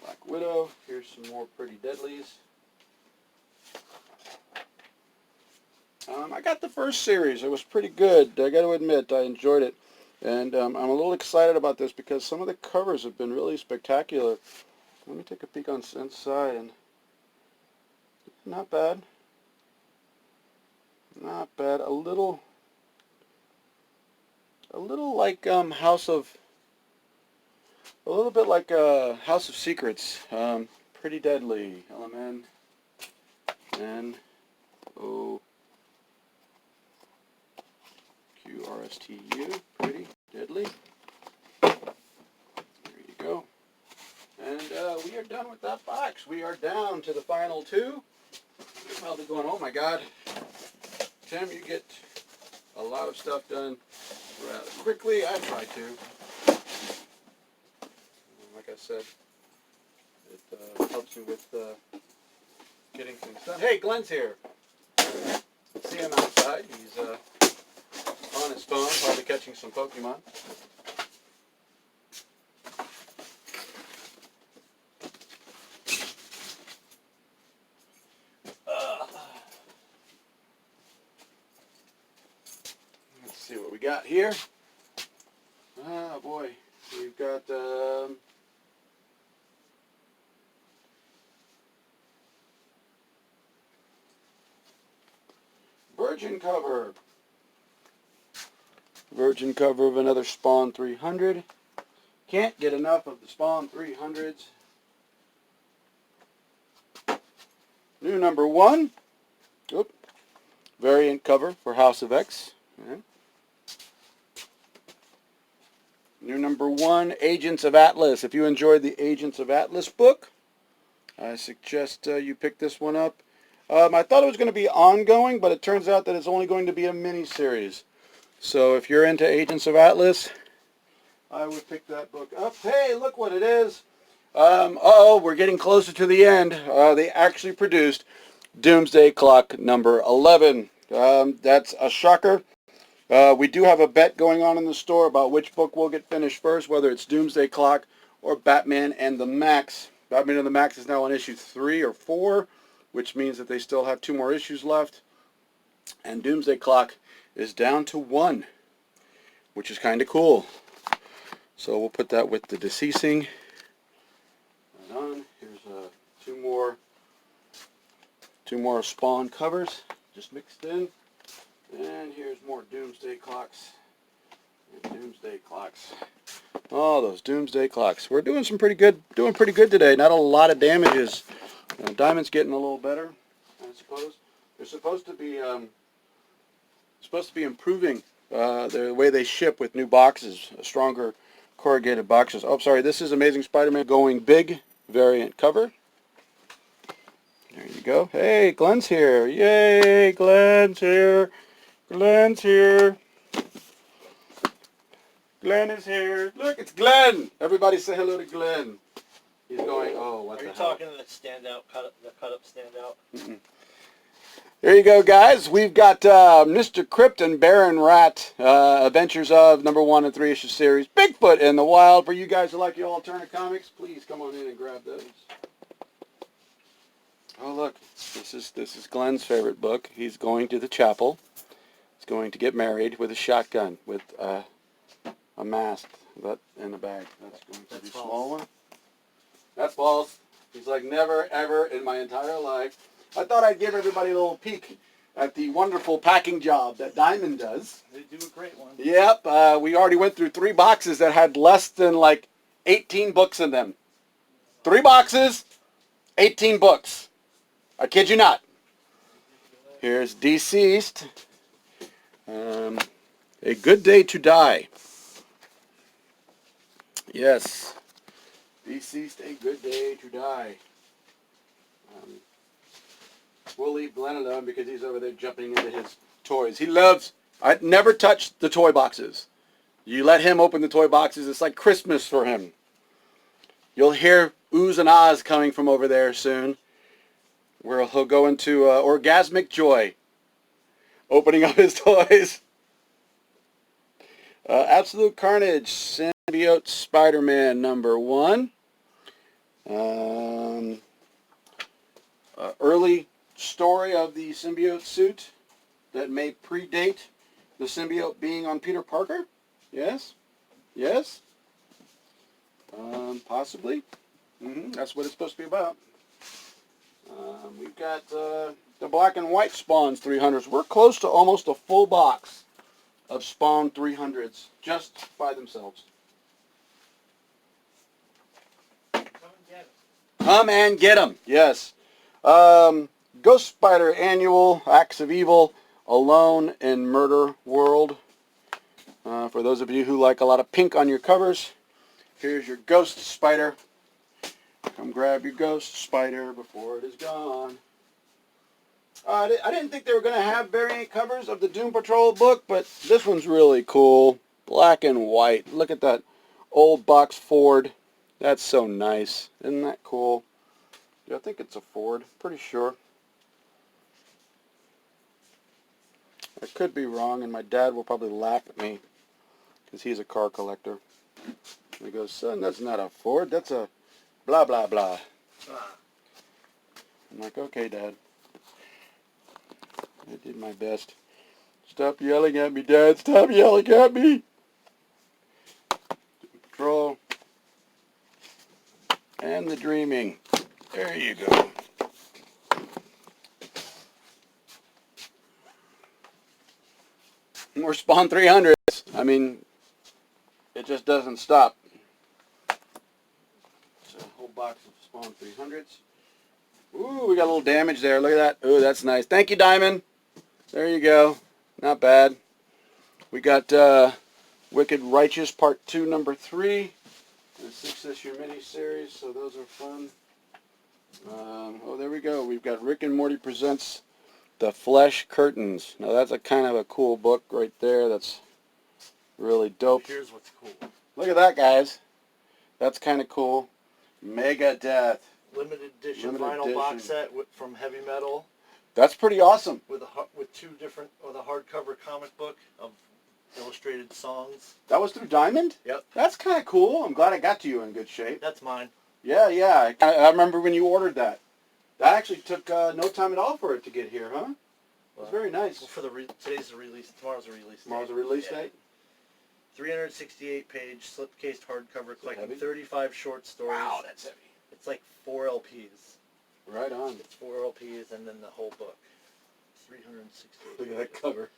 Black Widow. Here's some more Pretty Deadlies. I got the first series. It was pretty good. I got to admit, I enjoyed it. And I'm a little excited about this because some of the covers have been really spectacular. Let me take a peek on inside, and not bad. Not bad. A little like House of Secrets. Pretty Deadly. LMN. N-O QRSTU, Pretty Deadly. There you go. And we are done with that box. We are down to the final 2. You're probably going, oh my God. Tim, you get a lot of stuff done rather quickly. I try to. Like I said, it helps you with getting things done. Hey, Glenn's here. See him outside. He's on his phone, probably catching some Pokemon. Let's see what we got here. Oh boy, we've got Virgin cover. Virgin cover of another Spawn 300. Can't get enough of the Spawn 300s. New #1. Oop. Variant cover for House of X. Okay. New #1, Agents of Atlas. If you enjoyed the Agents of Atlas book, I suggest you pick this one up. I thought it was going to be ongoing, but it turns out that it's only going to be a mini-series. So if you're into Agents of Atlas, I would pick that book up. Hey, look what it is. Uh-oh, we're getting closer to the end. They actually produced Doomsday Clock #11. That's a shocker. We do have a bet going on in the store about which book will get finished first, whether it's Doomsday Clock or Batman and the Max. Batman and the Max is now on issue 3 or 4, which means that they still have 2 more issues left. And Doomsday Clock is down to 1, which is kind of cool. So we'll put that with the Deceasing. Right on. Here's 2 more Spawn covers, just mixed in. And here's more Doomsday Clocks Doomsday clocks. Oh, those doomsday clocks. We're doing pretty good today. Not a lot of damages. Diamond's getting a little better, I suppose. They're supposed to be improving the way they ship with new boxes, stronger corrugated boxes. Oh, sorry. This is Amazing Spider-Man Going Big variant cover. There you go. Hey, Glenn's here. Yay, Glenn's here. Glenn's here. Glenn is here. Look, it's Glenn. Everybody say hello to Glenn. He's going, oh, what the hell. Are you talking to the standout, the cut-up standout? Mm-mm. There you go, guys. We've got Mr. Crypt and Baron Rat, Adventures of #1 and 3 issue series, Bigfoot in the Wild. For you guys who like your alternative comics, please come on in and grab those. Oh, look, this is Glenn's favorite book. He's going to the chapel. He's going to get married with a shotgun, with a mask, but in a bag. That's going to be a small one. That's false. He's like, never, ever in my entire life. I thought I'd give everybody a little peek at the wonderful packing job that Diamond does. They do a great one. Yep, we already went through 3 boxes that had less than like 18 books in them. 3 boxes, 18 books. I kid you not. Here's Deceased. A Good Day to Die. Yes. Deceased, A Good Day to Die. We'll leave Glenn alone because he's over there jumping into his toys. He loves... I never touch the toy boxes. You let him open the toy boxes, it's like Christmas for him. You'll hear oohs and ahs coming from over there soon, where he'll go into orgasmic joy, opening up his toys. Absolute Carnage, Symbiote Spider-Man #1. Early story of the symbiote suit that may predate the symbiote being on Peter Parker. Yes, yes, possibly. That's what it's supposed to be about. We've got the Black and White Spawns 300s. We're close to almost a full box of Spawn 300s just by themselves. Come and get it. Come and get them. Yes. Ghost Spider Annual, Acts of Evil, Alone in Murder World. For those of you who like a lot of pink on your covers, here's your Ghost Spider. Come grab your Ghost Spider before it is gone. I didn't think they were going to have variant covers of the Doom Patrol book, but this one's really cool. Black and white. Look at that old box Ford. That's so nice. Isn't that cool? Yeah, I think it's a Ford. Pretty sure. I could be wrong, and my dad will probably laugh at me because he's a car collector. He goes, son, that's not a Ford. That's a blah, blah, blah. I'm like, okay, Dad. I did my best. Stop yelling at me, Dad. Stop yelling at me. Patrol. And the Dreaming. There you go. More Spawn 300s. I mean, it just doesn't stop. It's a whole box of Spawn 300s. Ooh, we got a little damage there. Look at that. Ooh, that's nice. Thank you, Diamond. There you go. Not bad. We got Wicked Righteous Part 2, #3. A 6-issue miniseries, so those are fun. Oh, there we go. We've got Rick and Morty Presents The Flesh Curtains. Now, that's a kind of a cool book right there. That's really dope. Here's what's cool. Look at that, guys. That's kind of cool. Megadeth. Limited edition Limited vinyl edition. box set from Heavy Metal That's pretty awesome. with a hardcover comic book of illustrated songs. That was through Diamond? Yep. That's kind of cool. I'm glad I got to you in good shape. That's mine. Yeah. I remember when you ordered that. That actually took no time at all for it to get here, huh? It was very nice. Well, for today's the release. Tomorrow's the release. Tomorrow's the release date? 368-page slip-cased hardcover collecting heavy? 35 short stories. Wow, that's heavy. It's like 4 LPs. Right on. It's 4 LPs and then the whole book. 368. Look at that cover.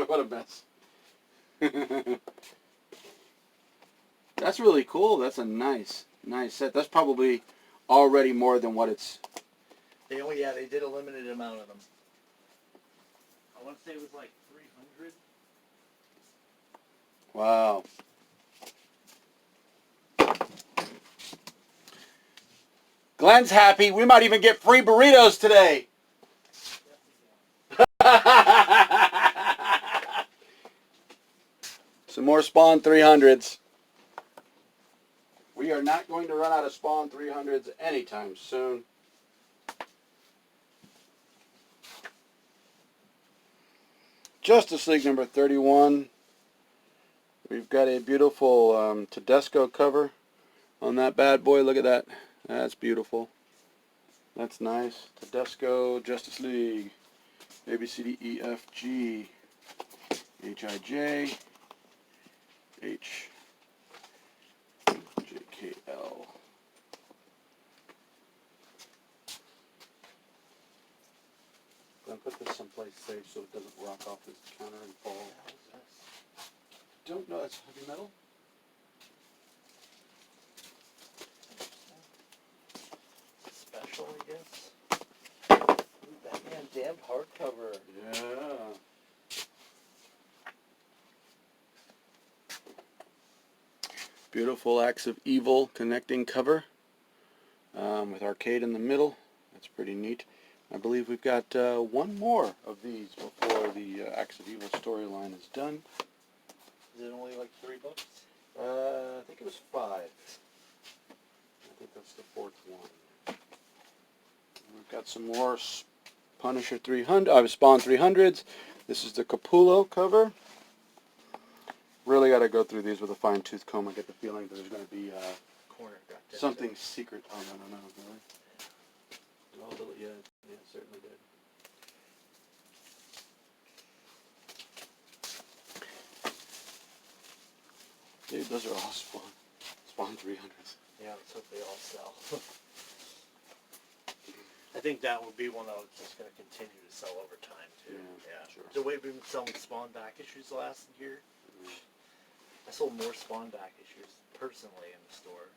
What a mess. That's really cool. That's a nice set. That's probably already more than what it's... They did a limited amount of them. I want to say it was like 300. Wow. Glenn's happy. We might even get free burritos today. Some more Spawn 300s. We are not going to run out of Spawn 300s anytime soon. Justice League number 31. We've got a beautiful Tedesco cover on that bad boy. Look at that. That's beautiful. That's nice. Tedesco, Justice League. A, B, C, D, E, F, G, H, I, J, H, J, K, L. I'm going to put this someplace safe so it doesn't rock off this counter and fall. Don't know. That's heavy metal? Special, I guess. Ooh, Batman damned hardcover. Yeah. Beautiful Acts of Evil connecting cover with Arcade in the middle. That's pretty neat. I believe we've got one more of these before the Acts of Evil storyline is done. Is it only like $3? I think it was 5. I think that's the 4th one. We've got some more Punisher 300, Spawn 300s. This is the Capullo cover. Really got to go through these with a fine-tooth comb. I get the feeling that there's going to be Corner got that something secret. Oh, no, really? Oh, yeah, it certainly did. Dude, those are all Spawn 300s. Yeah, let's hope they all sell. I think that would be one that was just going to continue to sell over time, too. Yeah, sure. The way we've been selling Spawn back issues last year, I sold more Spawn back issues personally in the store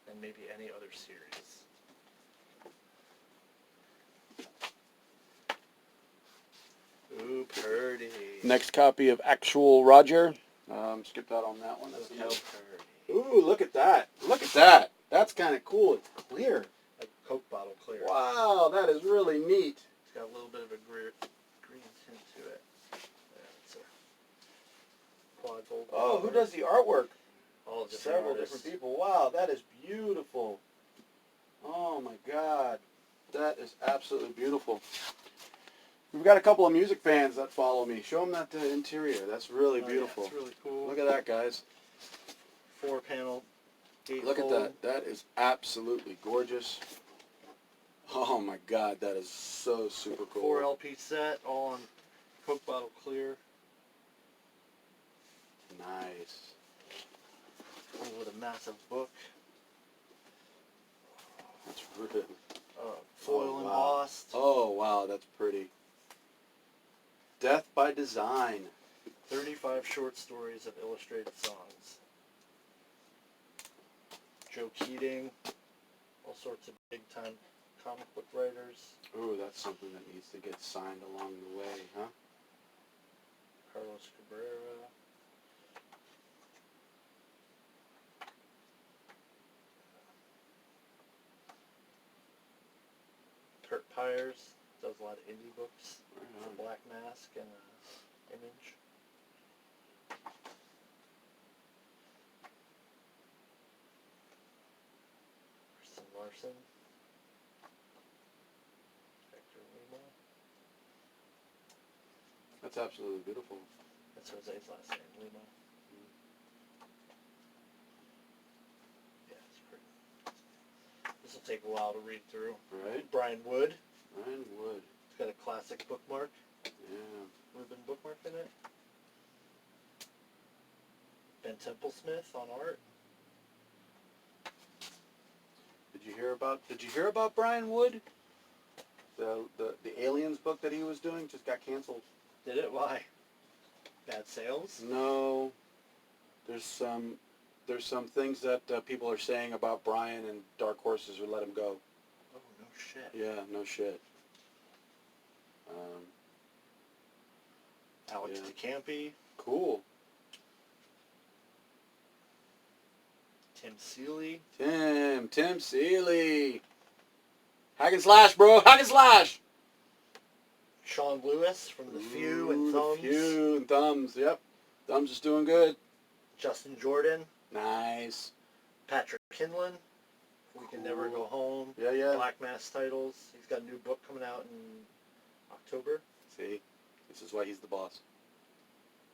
than maybe any other series. Ooh, Purdy. Next copy of Actual Roger. Skip out on that one. That's Look how Purdy. Ooh, look at that. Look at that. That's kind of cool. It's clear. Like Coke bottle clear. Wow, that is really neat. It's got a little bit of a green tint to it. Yeah, it's a quad gold. Oh, who does the artwork? All different Several artists. different people. Wow, that is beautiful. Oh my God. That is absolutely beautiful. We've got a couple of music fans that follow me. Show them that interior. That's really beautiful. Yeah, it's really cool. Look at that, guys. 4-panel. Look at that. That is absolutely gorgeous. Oh my God, that is so super cool. 4 LP set, all on Coke bottle clear. Nice. Comes with a massive book. That's really... Foil wow. embossed. Oh wow, that's pretty. Death by Design. 35 short stories of illustrated songs. Joe Keating. All sorts of big-time comic book writers. Ooh, that's something that needs to get signed along the way, huh? Carlos Cabrera. Kurt Pyers does a lot of indie books. Right Black Mask and Image. Kristen Larson. Hector Lima. That's absolutely beautiful. That's Jose's last name, Lima. Yeah, it's pretty. This will take a while to read through. Right? Brian Wood. Brian Wood. It's got a classic bookmark. Yeah. Ribbon bookmark in it. Ben Templesmith on art. Did you hear about Brian Wood? The Aliens book that he was doing just got canceled. Did it? Why? Bad sales? No. There's some things that people are saying about Brian, and Dark Horses would let him go. Oh, no shit. Yeah, no shit. Um, Alex yeah. DeCampi. Cool. Tim Seeley. Tim Seeley. Hack and slash, bro. Hack and slash. Sean Lewis from The Few and Ooh, Thumbs. The Few and Thumbs. Yep. Thumbs is doing good. Justin Jordan. Nice. Patrick Kinlan. We Can Never Go Home. Yeah, yeah. Black Mass titles. He's got a new book coming out in October. See? This is why he's the boss.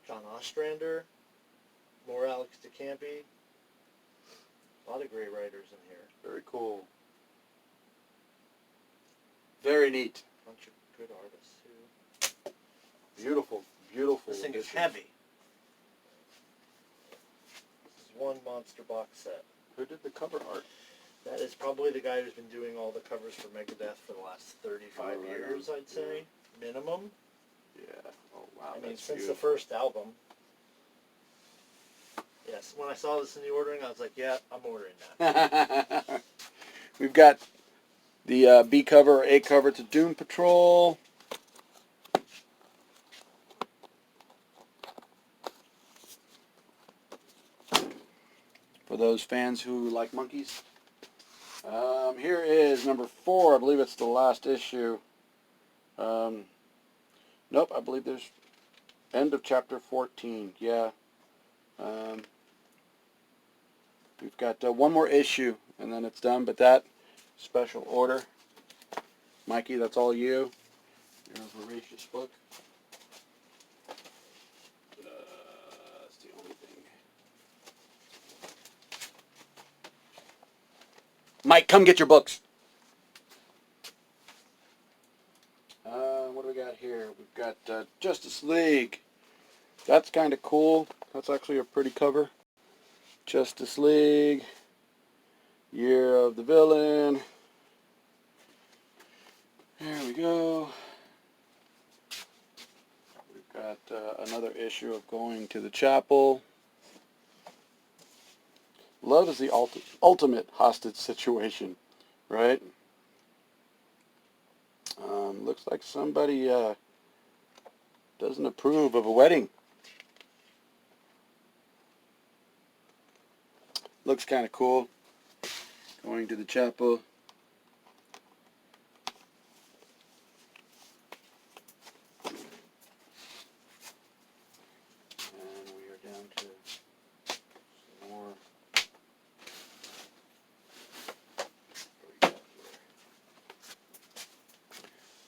John Ostrander. More Alex DeCampi. A lot of great writers in here. Very cool. Very neat. A bunch of good artists, too. Beautiful. Beautiful. This thing is edition. heavy. This is one monster box set. Who did the cover art? That is probably the guy who's been doing all the covers for Megadeth for the last 35 years, I'd say. Yeah. Minimum. Yeah. Oh, wow. I mean, that's since beautiful. the first album. Yes, when I saw this in the ordering, I was like, yeah, I'm ordering that. We've got the B cover or A cover to Doom Patrol. For those fans who like monkeys. Here is number 4. I believe it's the last issue. Nope, I believe there's end of chapter 14. Yeah. We've got one more issue, and then it's done. But that special order, Mikey, that's all you. Your voracious book. That's the only thing. Mike, come get your books. What do we got here? We've got Justice League. That's kind of cool. That's actually a pretty cover. Justice League. Year of the Villain. There we go. We've got another issue of Going to the Chapel. Love is the ultimate hostage situation, right? Looks like somebody doesn't approve of a wedding. Looks kind of cool. Going to the Chapel. And we are down to some more.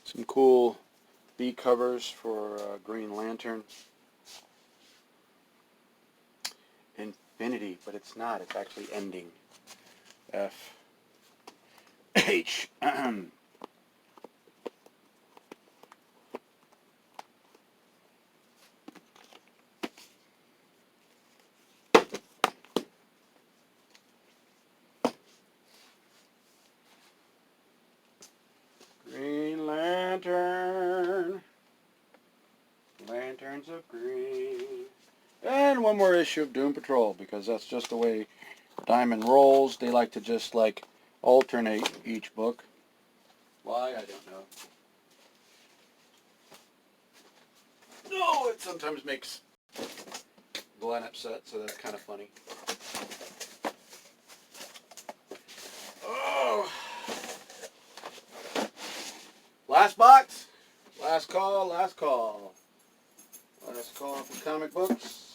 Some cool B covers for Green Lantern. Infinity, but it's not. It's actually ending. F. H. Green Lantern. Lanterns of Green. And one more issue of Doom Patrol, because that's just the way Diamond rolls. They like to just like alternate each book. Why? I don't know. No, it sometimes makes Glenn upset, so that's kind of funny. Oh! Last box. Last call, last call. Last call for comic books.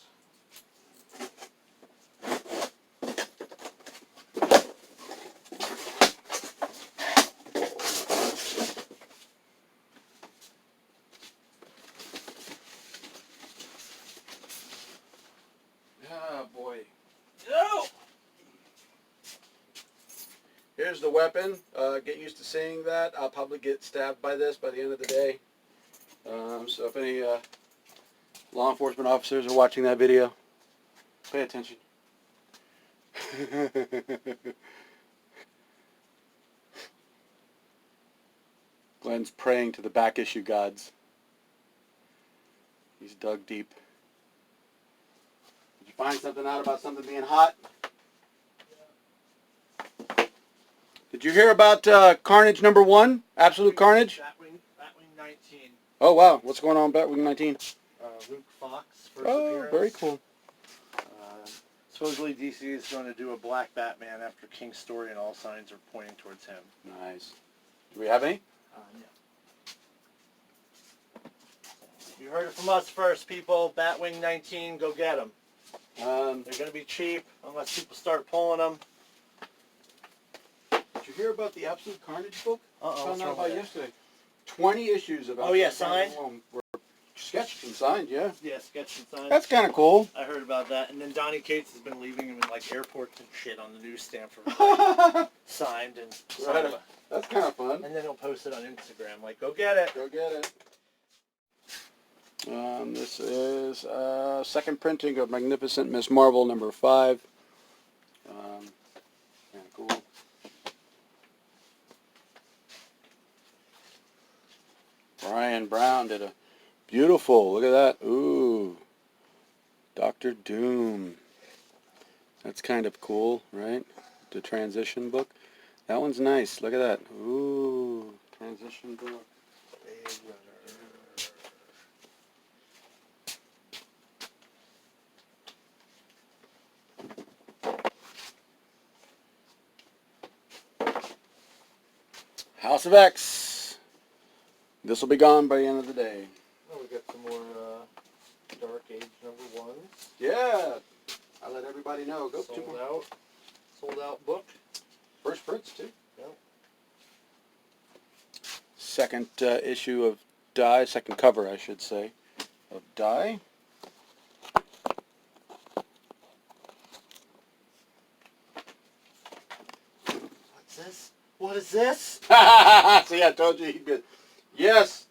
Oh boy. No! Here's the weapon. Get used to seeing that. I'll probably get stabbed by this by the end of the day. So if any law enforcement officers are watching that video, pay attention. Glenn's praying to the back issue gods. He's dug deep. find something out about something being hot? Did you hear about Carnage #1? Absolute Carnage? Batwing 19. Oh, wow. What's going on with Batwing 19? Luke Fox, first Oh, appearance. very cool. Supposedly DC is going to do a black Batman after King's story, and all signs are pointing towards him. Nice. Do we have any? No. You heard it from us first, people. Batwing 19, go get them. They're going to be cheap unless people start pulling them. Did you hear about the Absolute Carnage book? Uh-oh. Found out about yesterday. 20 issues about. Oh, yeah, signed? Were sketched and signed, yeah. Yeah, sketched and signed. That's kind of cool. I heard about that. And then Donnie Cates has been leaving him in like airports and shit on the newsstand for signed and signed. Right. That's kind of fun. And then he'll post it on Instagram like, go get it. Go get it. This is second printing of Magnificent Miss Marvel #5. Kind of cool. Brian Brown did a beautiful, look at that. Ooh. Dr. Doom. That's kind of cool, right? The transition book. That one's nice. Look at that. Ooh. Transition book. Big runner. House of X. This will be gone by the end of the day. Oh, we got some more Dark Age #1. Yeah. I let everybody know. Go Sold out. Sold out book. First prints too. Yep. Second issue of Die. Second cover, I should say, of Die. What's this? What is this? See, I told you he'd be. Yes.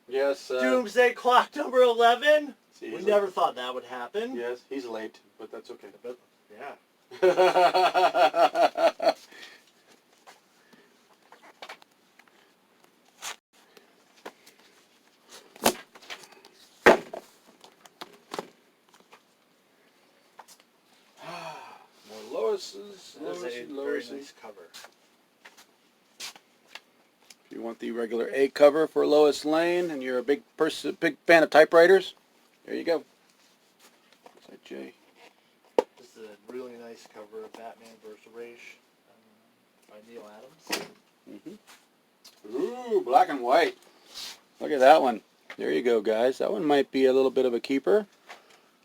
Yes. Doomsday Clock #11? See, We never thought that would happen. Yes, he's late, but that's okay. But, yeah. More Lois's. That is a very nice cover. If you want the regular A cover for Lois Lane, and you're a big fan of typewriters, there you go. What's that, Jay? This is a really nice cover of Batman vs. Raish by Neil Adams. Ooh, black and white. Look at that one. There you go, guys. That one might be a little bit of a keeper.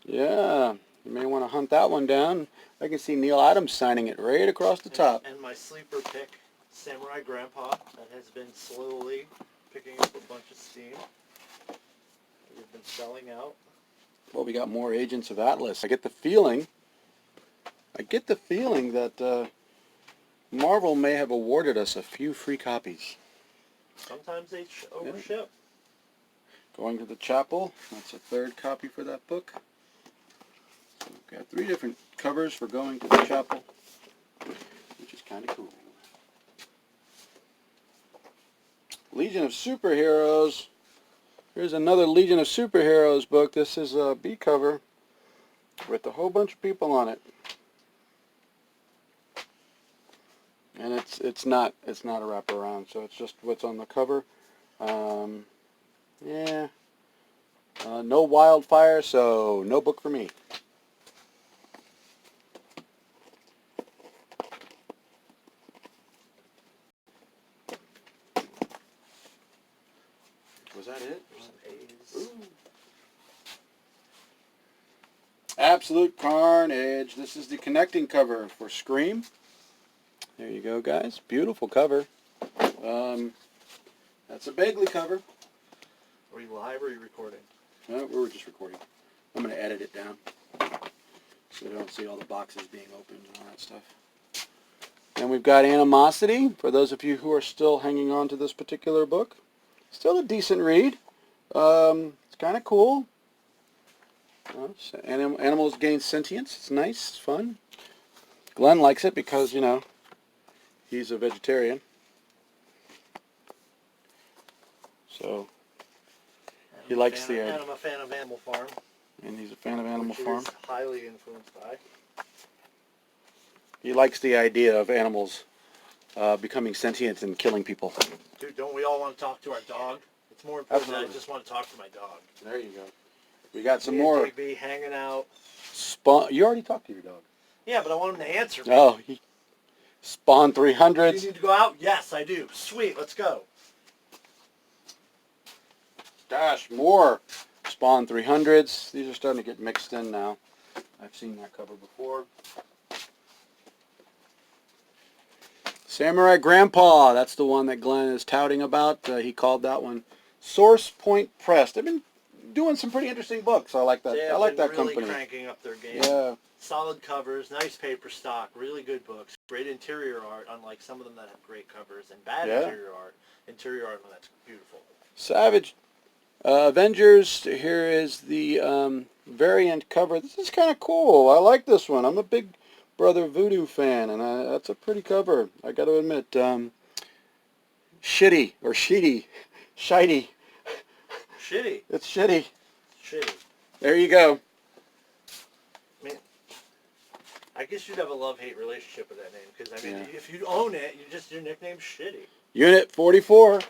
Yeah, you may want to hunt that one down. I can see Neil Adams signing it right across the top. And my sleeper pick, Samurai Grandpa, that has been slowly picking up a bunch of steam. We've been selling out. Well, we got more Agents of Atlas. I get the feeling that Marvel may have awarded us a few free copies. Sometimes they overship. Going to the Chapel. That's a third copy for that book. So we've got 3 different covers for Going to the Chapel, which is kind of cool. Legion of Superheroes. Here's another Legion of Superheroes book. This is a B cover with a whole bunch of people on it. And it's not a wraparound, so it's just what's on the cover. Yeah. No Wildfire, so no book for me. Was that it? Ooh. Absolute Carnage. This is the connecting cover for Scream. There you go, guys. Beautiful cover. That's a Bagley cover. Are you live or are you recording? No, we were just recording. I'm going to edit it down so they don't see all the boxes being opened and all that stuff. Then we've got Animosity, for those of you who are still hanging on to this particular book. Still a decent read. It's kind of cool. Animals gain sentience. It's nice. It's fun. Glenn likes it because, you know, he's a vegetarian. So he likes the And I'm a fan of Animal Farm. and he's a fan of Animal which Farm. is highly influenced by. He likes the idea of animals becoming sentient and killing people. Dude, don't we all want to talk to our dog? It's more important that I Absolutely. just want to talk to my dog. There you go. We got some Me more. and Digby hanging out. You already talked to your dog. Yeah, but I want him to answer me. Oh, Spawn Do you 300s. need to go out? Yes, I do. Sweet, let's go. Gosh, more Spawn 300s. These are starting to get mixed in now. I've seen that cover before. Samurai Grandpa. That's the one that Glenn is touting about. He called that one Source Point Press. They've been doing some pretty interesting books. I like that. They I have like been that really company. cranking up their game. Yeah. Solid covers, nice paper stock, really good books, great interior art, unlike some of them that have great covers, and bad interior art that's beautiful. Savage Avengers. Here is the variant cover. This is kind of cool. I like this one. I'm a big Brother Voodoo fan, and that's a pretty cover. I got to admit. Shitty or shitty. It's shitty. Shitty. There you go. I mean, I guess you'd have a love-hate relationship with that name, because, I mean, Yeah. if you own it, your nickname's Shitty. Unit 44.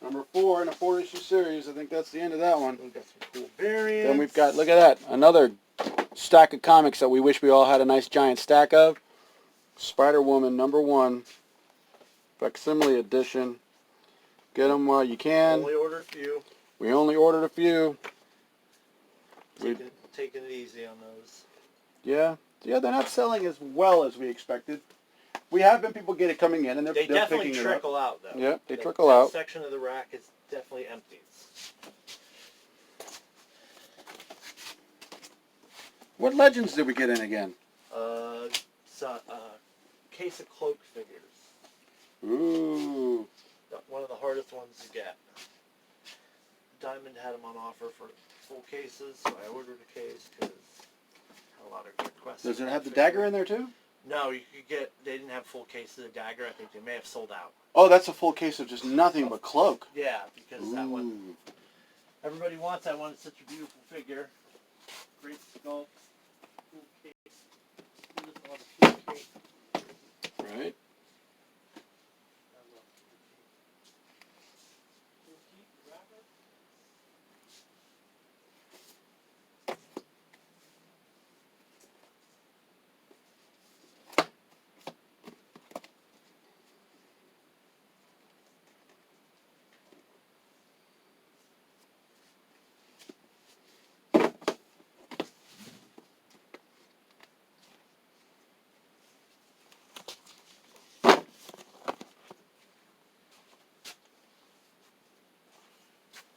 Number 4 in a 4-issue series. I think that's the end of that one. We've got some cool variants. Then we've got, look at that, another stack of comics that we wish we all had a nice giant stack of. Spider-Woman number 1. Facsimile edition. Get them while you can. Only ordered a few. We only ordered a few. Taking it easy on those. Yeah, they're not selling as well as we expected. We have been people coming in, and they're definitely picking trickle out, though. Yeah, they trickle that out. Section of the rack is definitely empty. What legends did we get in again? Case of cloak figures. Ooh. One of the hardest ones to get. Diamond had them on offer for full cases, so I ordered a case because a lot of requests. Does it have the dagger in there too? No, you could get. They didn't have full cases of dagger. I think they may have sold out. Oh, that's a full case of just nothing but cloak. Yeah, because that one. Ooh. Everybody wants that one. It's such a beautiful figure. Great sculpt. Full case. Full case. Right.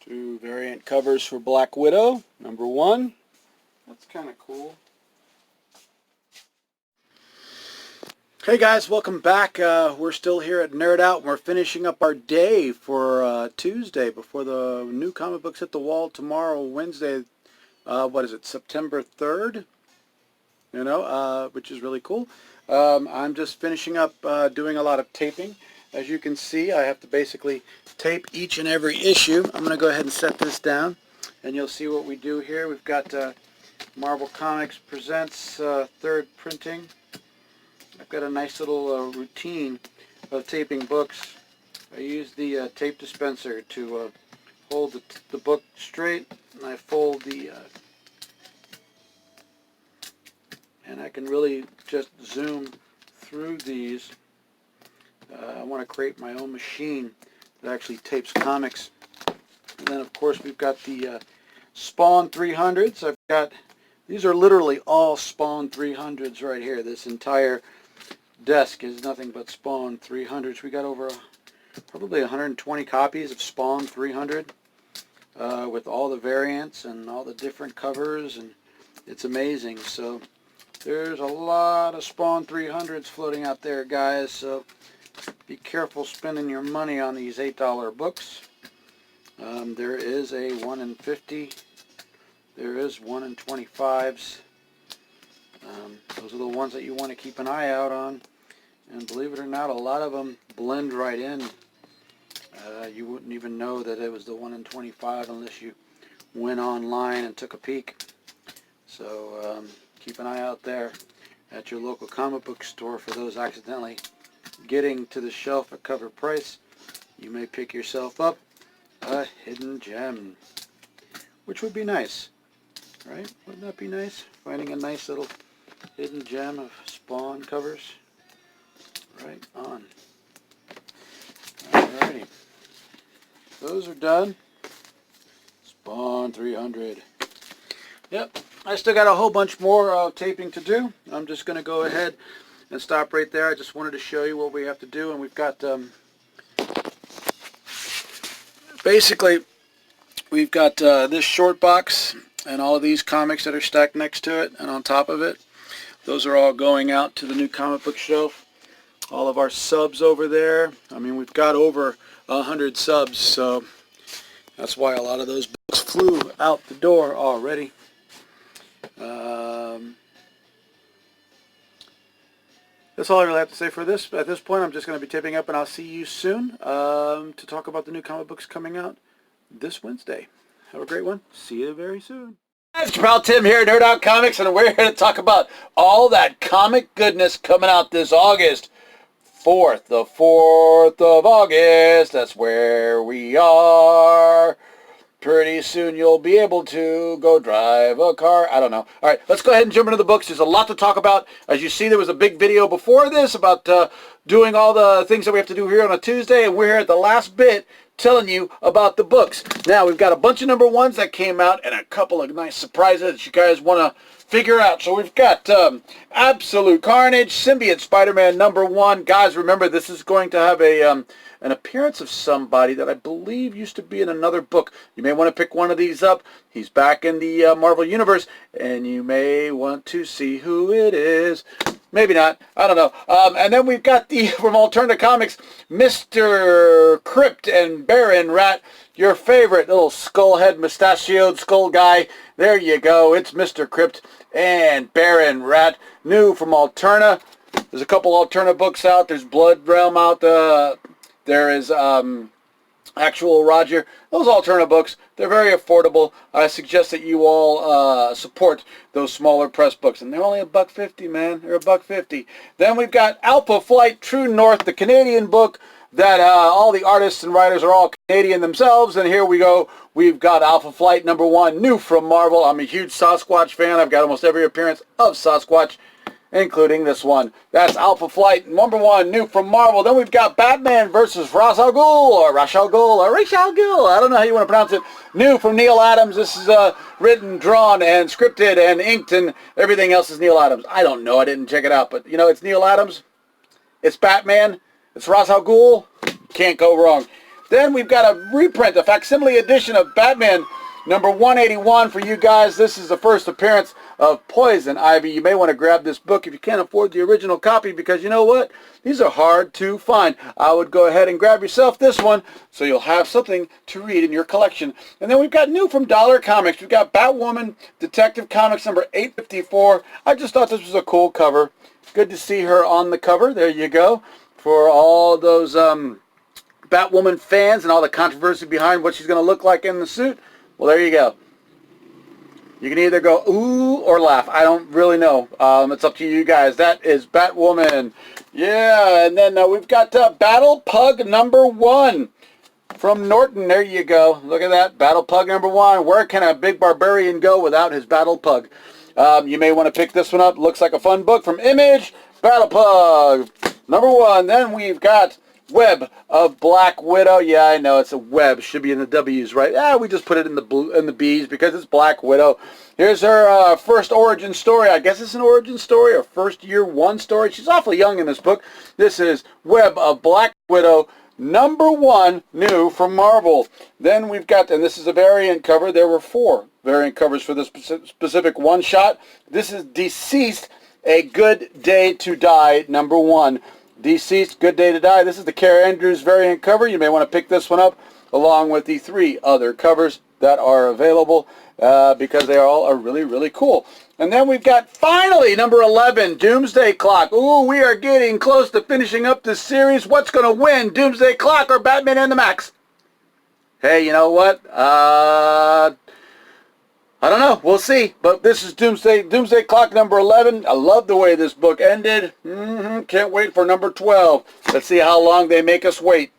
Two variant covers for Black Widow, number 1. That's kind of cool. Hey guys, welcome back. We're still here at Nerd Out, and we're finishing up our day for Tuesday before the new comic books hit the wall tomorrow, Wednesday. What is it, September 3rd? Which is really cool. I'm just finishing up doing a lot of taping. As you can see, I have to basically tape each and every issue. I'm going to go ahead and set this down, and you'll see what we do here. We've got Marvel Comics Presents third printing. I've got a nice little routine of taping books. I use the tape dispenser to hold the book straight, and I fold the... and I can really just zoom through these. I want to create my own machine that actually tapes comics. And then, of course, we've got the Spawn 300s. These are literally all Spawn 300s right here. This entire desk is nothing but Spawn 300s. We got over probably 120 copies of Spawn 300 with all the variants and all the different covers, and it's amazing. So there's a lot of Spawn 300s floating out there, guys. So be careful spending your money on these $8 books. There is a 1 in 50. There is 1 in 25s. Those are the ones that you want to keep an eye out on. And believe it or not, a lot of them blend right in. You wouldn't even know that it was the 1 in 25 unless you went online and took a peek. So keep an eye out there at your local comic book store for those accidentally getting to the shelf at cover price. You may pick yourself up a hidden gem, which would be nice, right? Wouldn't that be nice? Finding a nice little hidden gem of Spawn covers. Right on. Alrighty. Those are done. Spawn 300. Yep. I still got a whole bunch more taping to do. I'm just going to go ahead and stop right there. I just wanted to show you what we have to do. And we've got, basically, we've got this short box and all of these comics that are stacked next to it and on top of it. Those are all going out to the new comic book shelf. All of our subs over there. I mean, we've got over 100 subs, so that's why a lot of those books flew out the door already. That's all I really have to say for this. At this point, I'm just going to be tipping up, and I'll see you soon to talk about the new comic books coming out this Wednesday. Have a great one. See you very soon. It's your pal Tim here at Nerd Out Comics, and we're here to talk about all that comic goodness coming out this August. The 4th of August. That's where we are. Pretty soon you'll be able to go drive a car. I don't know. All right, let's go ahead and jump into the books. There's a lot to talk about. As you see, there was a big video before this about doing all the things that we have to do here on a Tuesday, and we're here at the last bit telling you about the books. Now, we've got a bunch of number ones that came out and a couple of nice surprises that you guys want to figure out. So we've got Absolute Carnage, Symbiote Spider-Man number 1. Guys, remember, this is going to have a an appearance of somebody that I believe used to be in another book. You may want to pick one of these up. He's back in the Marvel Universe, and you may want to see who it is. Maybe not. I don't know. And then we've got from Alternative Comics, Mr. Crypt and Baron Rat, your favorite little skull-head, mustachioed skull guy. There you go. It's Mr. Crypt and Baron Rat, new from Alterna. There's a couple Alterna books out. There's Blood Realm out. There is Actual Roger. Those Alterna books, they're very affordable. I suggest that you all support those smaller press books. And they're only $1.50, man. They're $1.50. Then we've got Alpha Flight True North, the Canadian book that all the artists and writers are all Canadian themselves. And here we go. We've got Alpha Flight number 1, new from Marvel. I'm a huge Sasquatch fan. I've got almost every appearance of Sasquatch, including this one. That's Alpha Flight number 1, new from Marvel. Then we've got Batman versus Ra's al Ghul, or Ra's al Ghul, or Ra's al Ghul. I don't know how you want to pronounce it. New from Neil Adams. This is written, drawn, and scripted, and inked, and everything else is Neil Adams. I don't know. I didn't check it out, but you know, it's Neil Adams. It's Batman. It's Ra's al Ghul. Can't go wrong. Then we've got a reprint, a facsimile edition of Batman number 181 for you guys. This is the first appearance of Poison Ivy. You may want to grab this book if you can't afford the original copy, because you know what? These are hard to find. I would go ahead and grab yourself this one so you'll have something to read in your collection. And then we've got new from Dollar Comics. We've got Batwoman Detective Comics number 854. I just thought this was a cool cover. Good to see her on the cover. There you go. For all those Batwoman fans and all the controversy behind what she's going to look like in the suit, well, there you go. You can either go ooh or laugh. I don't really know. It's up to you guys. That is Batwoman. Yeah, and then we've got Battle Pug number 1 from Norton. There you go. Look at that. Battle Pug number 1. Where can a big barbarian go without his Battle Pug? You may want to pick this one up. Looks like a fun book from Image. Battle Pug number 1. Then we've got Web of Black Widow. Yeah, I know it's a web. Should be in the W's, right? Yeah, we just put it in the blue, in the B's, because it's Black Widow. Here's her first origin story. I guess it's an origin story or first year 1 story. She's awfully young in this book. This is Web of Black Widow number 1, new from Marvel. Then we've got, and this is a variant cover. There were 4 variant covers for this specific one shot. This is Deceased, A Good Day to Die number 1. Deceased, Good Day to Die. This is the Kara Andrews variant cover. You may want to pick this one up along with the 3 other covers that are available because they all are really, really cool. And then we've got, finally, number 11, Doomsday Clock. Ooh, we are getting close to finishing up this series. What's going to win, Doomsday Clock or Batman and the Max? Hey, you know what? I don't know. We'll see. But this is Doomsday Clock number 11. I love the way this book ended. Can't wait for number 12. Let's see how long they make us wait.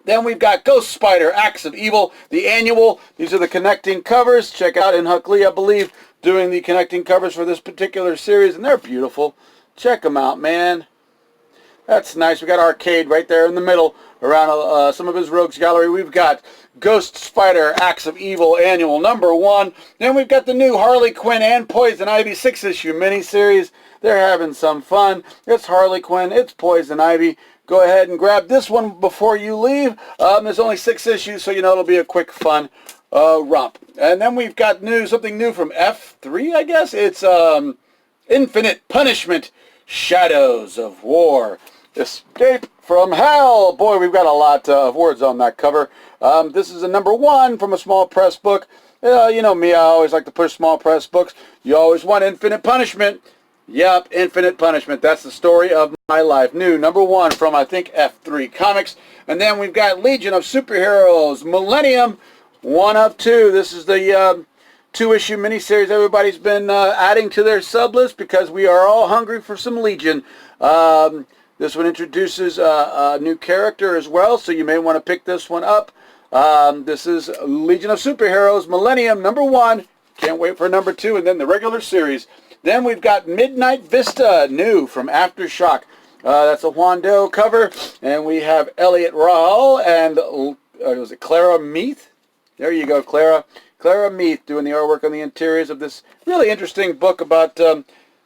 Then we've got Ghost Spider, Acts of Evil, the annual. These are the connecting covers. Check out in Huckley, I believe, doing the connecting covers for this particular series, and they're beautiful. Check them out, man. That's nice. We got Arcade right there in the middle around some of his Rogues Gallery. We've got Ghost Spider, Acts of Evil Annual number 1. Then we've got the new Harley Quinn and Poison Ivy 6-issue miniseries. They're having some fun. It's Harley Quinn. It's Poison Ivy. Go ahead and grab this one before you leave. There's only 6 issues, so you know it'll be a quick, fun romp. And then we've got something new from F3, I guess. It's Infinite Punishment, Shadows of War. Escape from Hell. Boy, we've got a lot of words on that cover. This is a number 1 from a small press book. You know me, I always like to push small press books. You always want infinite punishment. Yep, infinite punishment. That's the story of my life. New, number 1 from, I think, F3 Comics. And then we've got Legion of Superheroes, Millennium, 1 of 2. This is the 2-issue miniseries everybody's been adding to their sub list because we are all hungry for some Legion. This one introduces a new character as well, so you may want to pick this one up. This is Legion of Superheroes, Millennium, number 1. Can't wait for number 2, and then the regular series. Then we've got Midnight Vista, new from Aftershock. That's a Juan Doe cover, and we have Elliot Rahal and was it Clara Meath? There you go, Clara. Clara Meath doing the artwork on the interiors of this really interesting book about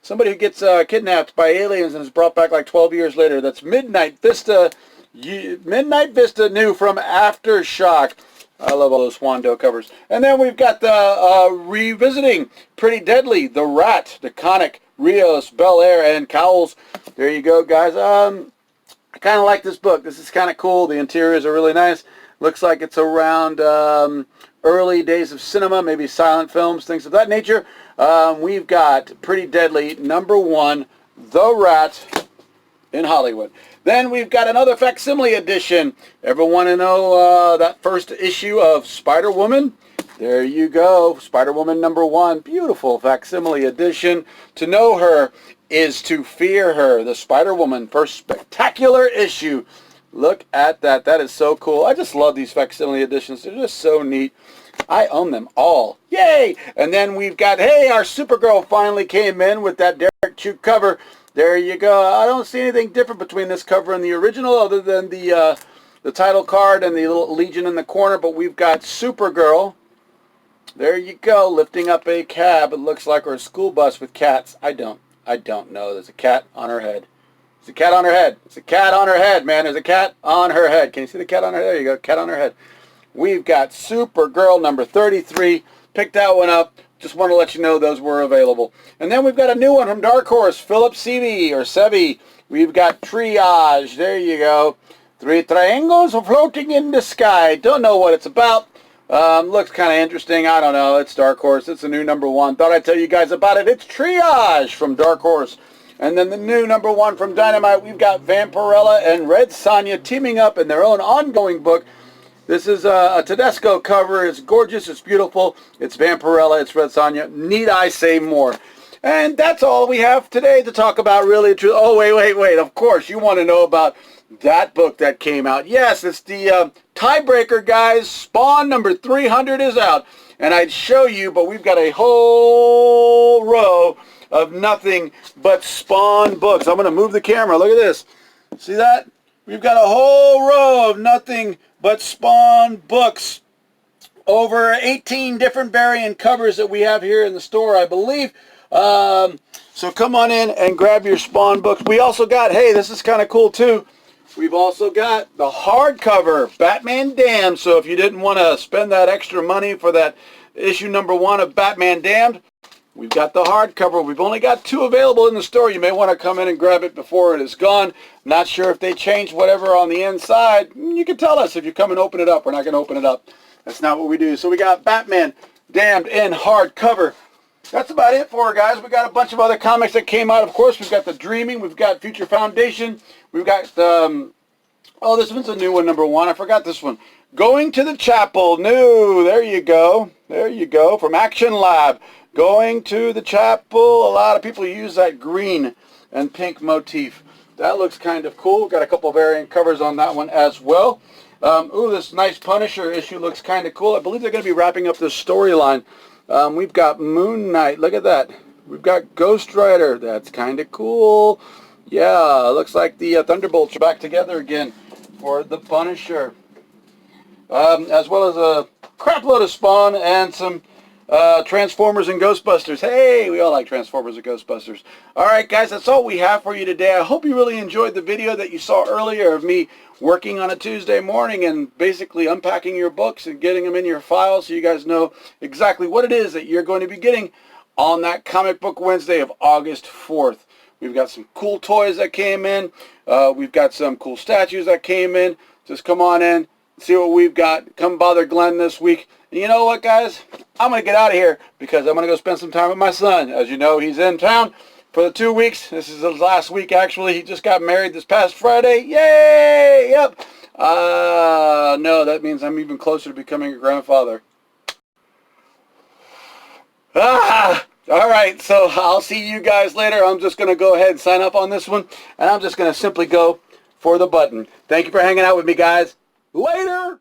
somebody who gets kidnapped by aliens and is brought back like 12 years later. That's Midnight Vista. Midnight Vista new from Aftershock. I love all those Juan Doe covers. And then we've got the revisiting Pretty Deadly, The Rat, DeConnick, Rios, Bel Air, and Cowles. There you go, guys. I kind of like this book. This is kind of cool. The interiors are really nice. Looks like it's around early days of cinema, maybe silent films, things of that nature. We've got Pretty Deadly, number 1, The Rat in Hollywood. Then we've got another facsimile edition. Ever want to know that first issue of Spider-Woman? There you go. Spider-Woman number 1. Beautiful facsimile edition. To know her is to fear her. The Spider-Woman first spectacular issue. Look at that. That is so cool. I just love these facsimile editions. They're just so neat. I own them all. Yay! And then we've got, hey, our Supergirl finally came in with that Derek Chu cover. There you go. I don't see anything different between this cover and the original other than the title card and the little Legion in the corner, but we've got Supergirl. There you go, lifting up a cab, it looks like, or a school bus with cats. I don't know. There's a cat on her head. There's a cat on her head. It's a cat on her head, man. There's a cat on her head. Can you see the cat on her head? There you go, cat on her head. We've got Supergirl number 33. Pick that one up. Just want to let you know those were available. And then we've got a new one from Dark Horse, Philip Sevi. We've got Triage. There you go. 3 triangles floating in the sky. Don't know what it's about. Looks kind of interesting. I don't know. It's Dark Horse. It's a new number 1. Thought I'd tell you guys about it. It's Triage from Dark Horse. And then the new number 1 from Dynamite, we've got Vampirella and Red Sonja teaming up in their own ongoing book. This is a Tedesco cover. It's gorgeous. It's beautiful. It's Vampirella. It's Red Sonja. Need I say more? And that's all we have today to talk about, really. Oh, wait. Of course, you want to know about that book that came out. Yes, it's the Tiebreaker, guys. Spawn number 300 is out. And I'd show you, but we've got a whole row of nothing but Spawn books. I'm going to move the camera. Look at this. See that? We've got a whole row of nothing but Spawn books. Over 18 different variant covers that we have here in the store, I believe. So come on in and grab your Spawn books. We also got, hey, this is kind of cool too. We've also got the hardcover, Batman Damned. So if you didn't want to spend that extra money for that issue number 1 of Batman Damned, we've got the hardcover. We've only got 2 available in the store. You may want to come in and grab it before it is gone. Not sure if they changed whatever on the inside. You can tell us if you come and open it up. We're not going to open it up. That's not what we do. So we got Batman Damned in hardcover. That's about it for it, guys. We got a bunch of other comics that came out. Of course, we've got The Dreaming. We've got Future Foundation. We've got, oh, this one's a new one, number 1. I forgot this one. Going to the Chapel. New. There you go. There you go, from Action Lab. Going to the chapel. A lot of people use that green and pink motif. That looks kind of cool. Got a couple variant covers on that one as well. Ooh, this nice Punisher issue looks kind of cool. I believe they're going to be wrapping up this storyline. We've got Moon Knight. Look at that. We've got Ghost Rider. That's kind of cool. Yeah, looks like the Thunderbolts are back together again for the Punisher. As well as a crap load of Spawn and some Transformers and Ghostbusters. Hey, we all like Transformers and Ghostbusters. Alright guys, that's all we have for you today. I hope you really enjoyed the video that you saw earlier of me working on a Tuesday morning and basically unpacking your books and getting them in your file so you guys know exactly what it is that you're going to be getting on that Comic Book Wednesday of August 4th. We've got some cool toys that came in. We've got some cool statues that came in. Just come on in, see what we've got. Come bother Glenn this week. And you know what, guys? I'm going to get out of here because I'm going to go spend some time with my son. As you know, he's in town for the 2 weeks. This is his last week, actually. He just got married this past Friday. Yay! Yep. No, that means I'm even closer to becoming a grandfather. All right, so I'll see you guys later. I'm just going to go ahead and sign up on this one, and I'm just going to simply go for the button. Thank you for hanging out with me, guys. Later!